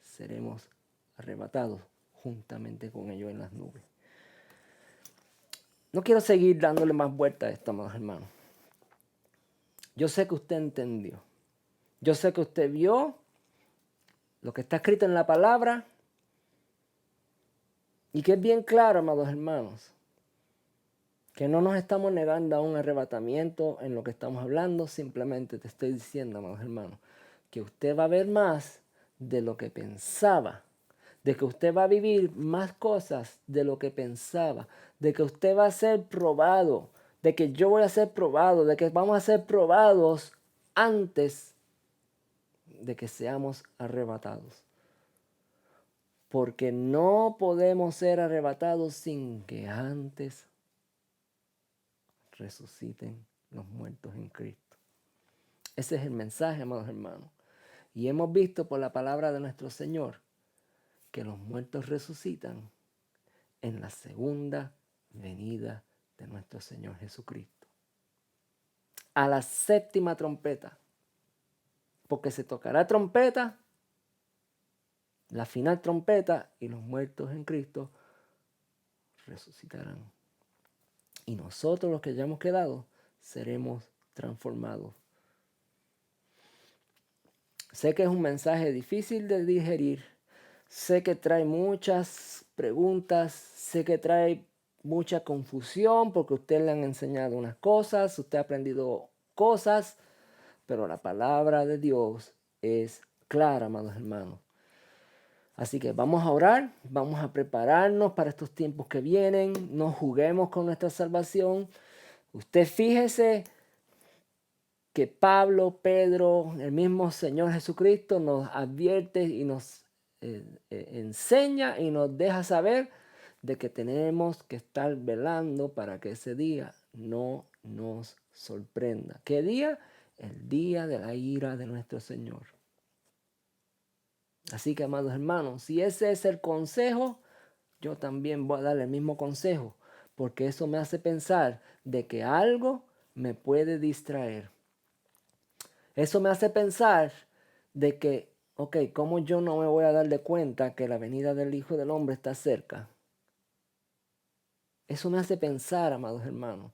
seremos arrebatados juntamente con ellos en las nubes. No quiero seguir dándole más vueltas a esto, amados hermanos. Yo sé que usted entendió. Yo sé que usted vio lo que está escrito en la palabra y que es bien claro, amados hermanos, que no nos estamos negando a un arrebatamiento en lo que estamos hablando. Simplemente te estoy diciendo, amados hermanos, que usted va a ver más de lo que pensaba, de que usted va a vivir más cosas de lo que pensaba, de que usted va a ser probado, de que yo voy a ser probado, de que vamos a ser probados antes de que seamos arrebatados. Porque no podemos ser arrebatados sin que antes resuciten los muertos en Cristo. Ese es el mensaje, amados hermanos. Y hemos visto por la palabra de nuestro Señor que los muertos resucitan en la segunda venida de nuestro Señor Jesucristo. A la séptima trompeta. Porque se tocará trompeta, la final trompeta, y los muertos en Cristo resucitarán. Y nosotros, los que hayamos quedado, seremos transformados. Sé que es un mensaje difícil de digerir. Sé que trae muchas preguntas. Sé que trae mucha confusión porque a usted le han enseñado unas cosas, usted ha aprendido cosas, pero la palabra de Dios es clara, amados hermanos. Así que vamos a orar, vamos a prepararnos para estos tiempos que vienen. No juguemos con nuestra salvación. Usted fíjese que Pablo, Pedro, el mismo Señor Jesucristo nos advierte y nos enseña y nos deja saber de que tenemos que estar velando para que ese día no nos sorprenda. ¿Qué día? El día de la ira de nuestro Señor. Así que, amados hermanos, si ese es el consejo, yo también voy a darle el mismo consejo, porque eso me hace pensar de que algo me puede distraer. Eso me hace pensar de que, ok, ¿cómo yo no me voy a dar de cuenta que la venida del Hijo del Hombre está cerca? Eso me hace pensar, amados hermanos,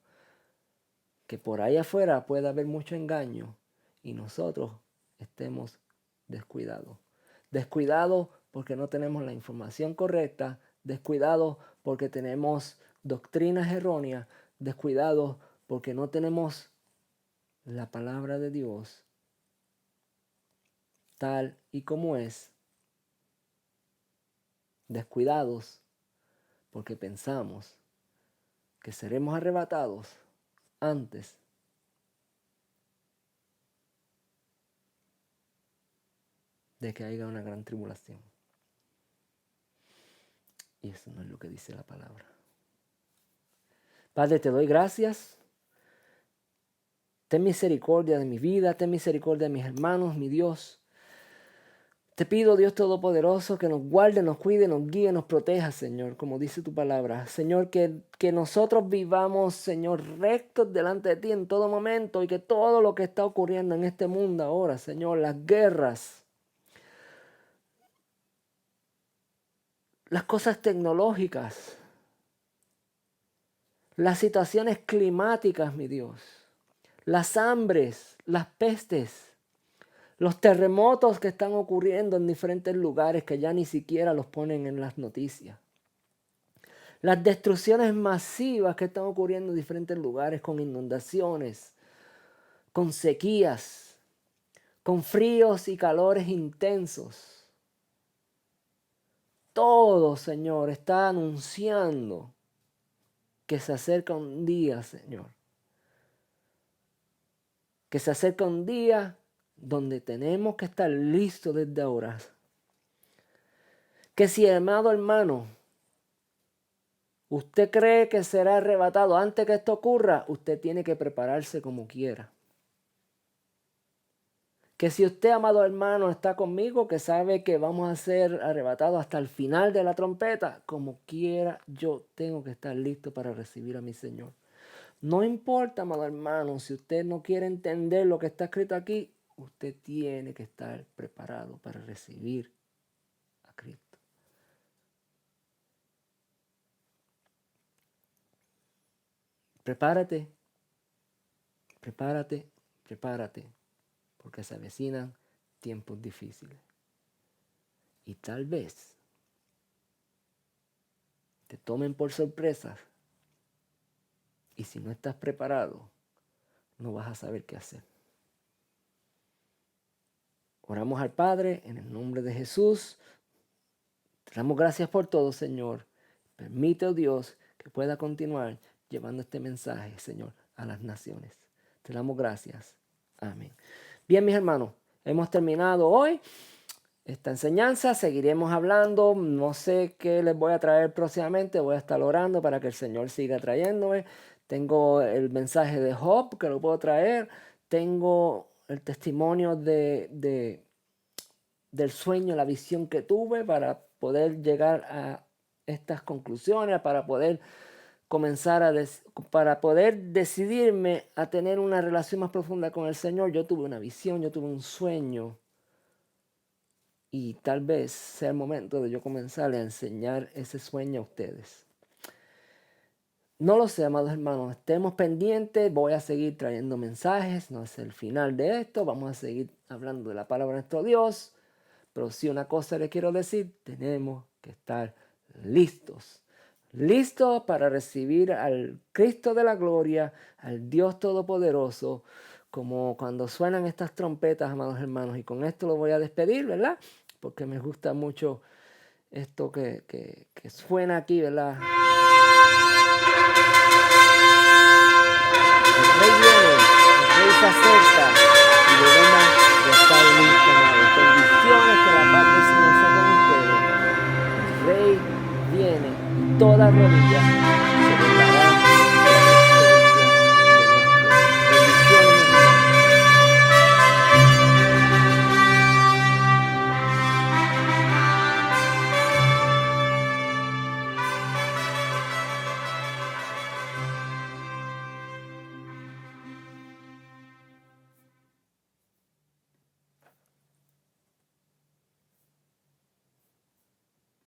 que por ahí afuera puede haber mucho engaño y nosotros estemos descuidados. Descuidados porque no tenemos la información correcta, descuidados porque tenemos doctrinas erróneas, descuidados porque no tenemos la palabra de Dios tal y como es, descuidados porque pensamos que seremos arrebatados antes de que haya una gran tribulación. Y eso no es lo que dice la palabra. Padre, te doy gracias. Ten misericordia de mi vida, ten misericordia de mis hermanos, mi Dios. Te pido, Dios Todopoderoso, que nos guarde, nos cuide, nos guíe, nos proteja, Señor, como dice tu palabra. Señor, que nosotros vivamos, Señor, rectos delante de ti en todo momento y que todo lo que está ocurriendo en este mundo ahora, Señor, las guerras, las cosas tecnológicas, las situaciones climáticas, mi Dios, las hambres, las pestes, los terremotos que están ocurriendo en diferentes lugares que ya ni siquiera los ponen en las noticias. Las destrucciones masivas que están ocurriendo en diferentes lugares con inundaciones, con sequías, con fríos y calores intensos. Todo, Señor, está anunciando que se acerca un día, Señor. Que se acerca un día donde tenemos que estar listos desde ahora. Que si, amado hermano, usted cree que será arrebatado antes que esto ocurra, usted tiene que prepararse como quiera. Que si usted, amado hermano, está conmigo, que sabe que vamos a ser arrebatados hasta el final de la trompeta, como quiera, yo tengo que estar listo para recibir a mi Señor. No importa, amado hermano, si usted no quiere entender lo que está escrito aquí, usted tiene que estar preparado para recibir a Cristo. Prepárate, prepárate, prepárate, porque se avecinan tiempos difíciles. Y tal vez te tomen por sorpresa. Y si no estás preparado, no vas a saber qué hacer. Oramos al Padre en el nombre de Jesús. Te damos gracias por todo, Señor. Permite, oh Dios, que pueda continuar llevando este mensaje, Señor, a las naciones. Te damos gracias. Amén. Bien, mis hermanos, hemos terminado hoy esta enseñanza. Seguiremos hablando. No sé qué les voy a traer próximamente. Voy a estar orando para que el Señor siga trayéndome. Tengo el mensaje de Job que lo puedo traer. Tengo el testimonio del sueño, la visión que tuve para poder llegar a estas conclusiones, para poder comenzar para poder decidirme a tener una relación más profunda con el Señor. Yo tuve una visión, yo tuve un sueño. Y tal vez sea el momento de yo comenzar a enseñar ese sueño a ustedes. No lo sé, amados hermanos. Estemos pendientes. Voy a seguir trayendo mensajes. No es el final de esto. Vamos a seguir hablando de la palabra de nuestro Dios. Pero sí, una cosa les quiero decir. Tenemos que estar listos. Listos para recibir al Cristo de la gloria, al Dios Todopoderoso. Como cuando suenan estas trompetas, amados hermanos. Y con esto lo voy a despedir, ¿verdad? Porque me gusta mucho esto que suena aquí, ¿verdad? El rey viene, el rey se acerca y debemos de estar listos, amados. Bendiciones, que la paz del Señor sea con ustedes. El rey viene y toda rodilla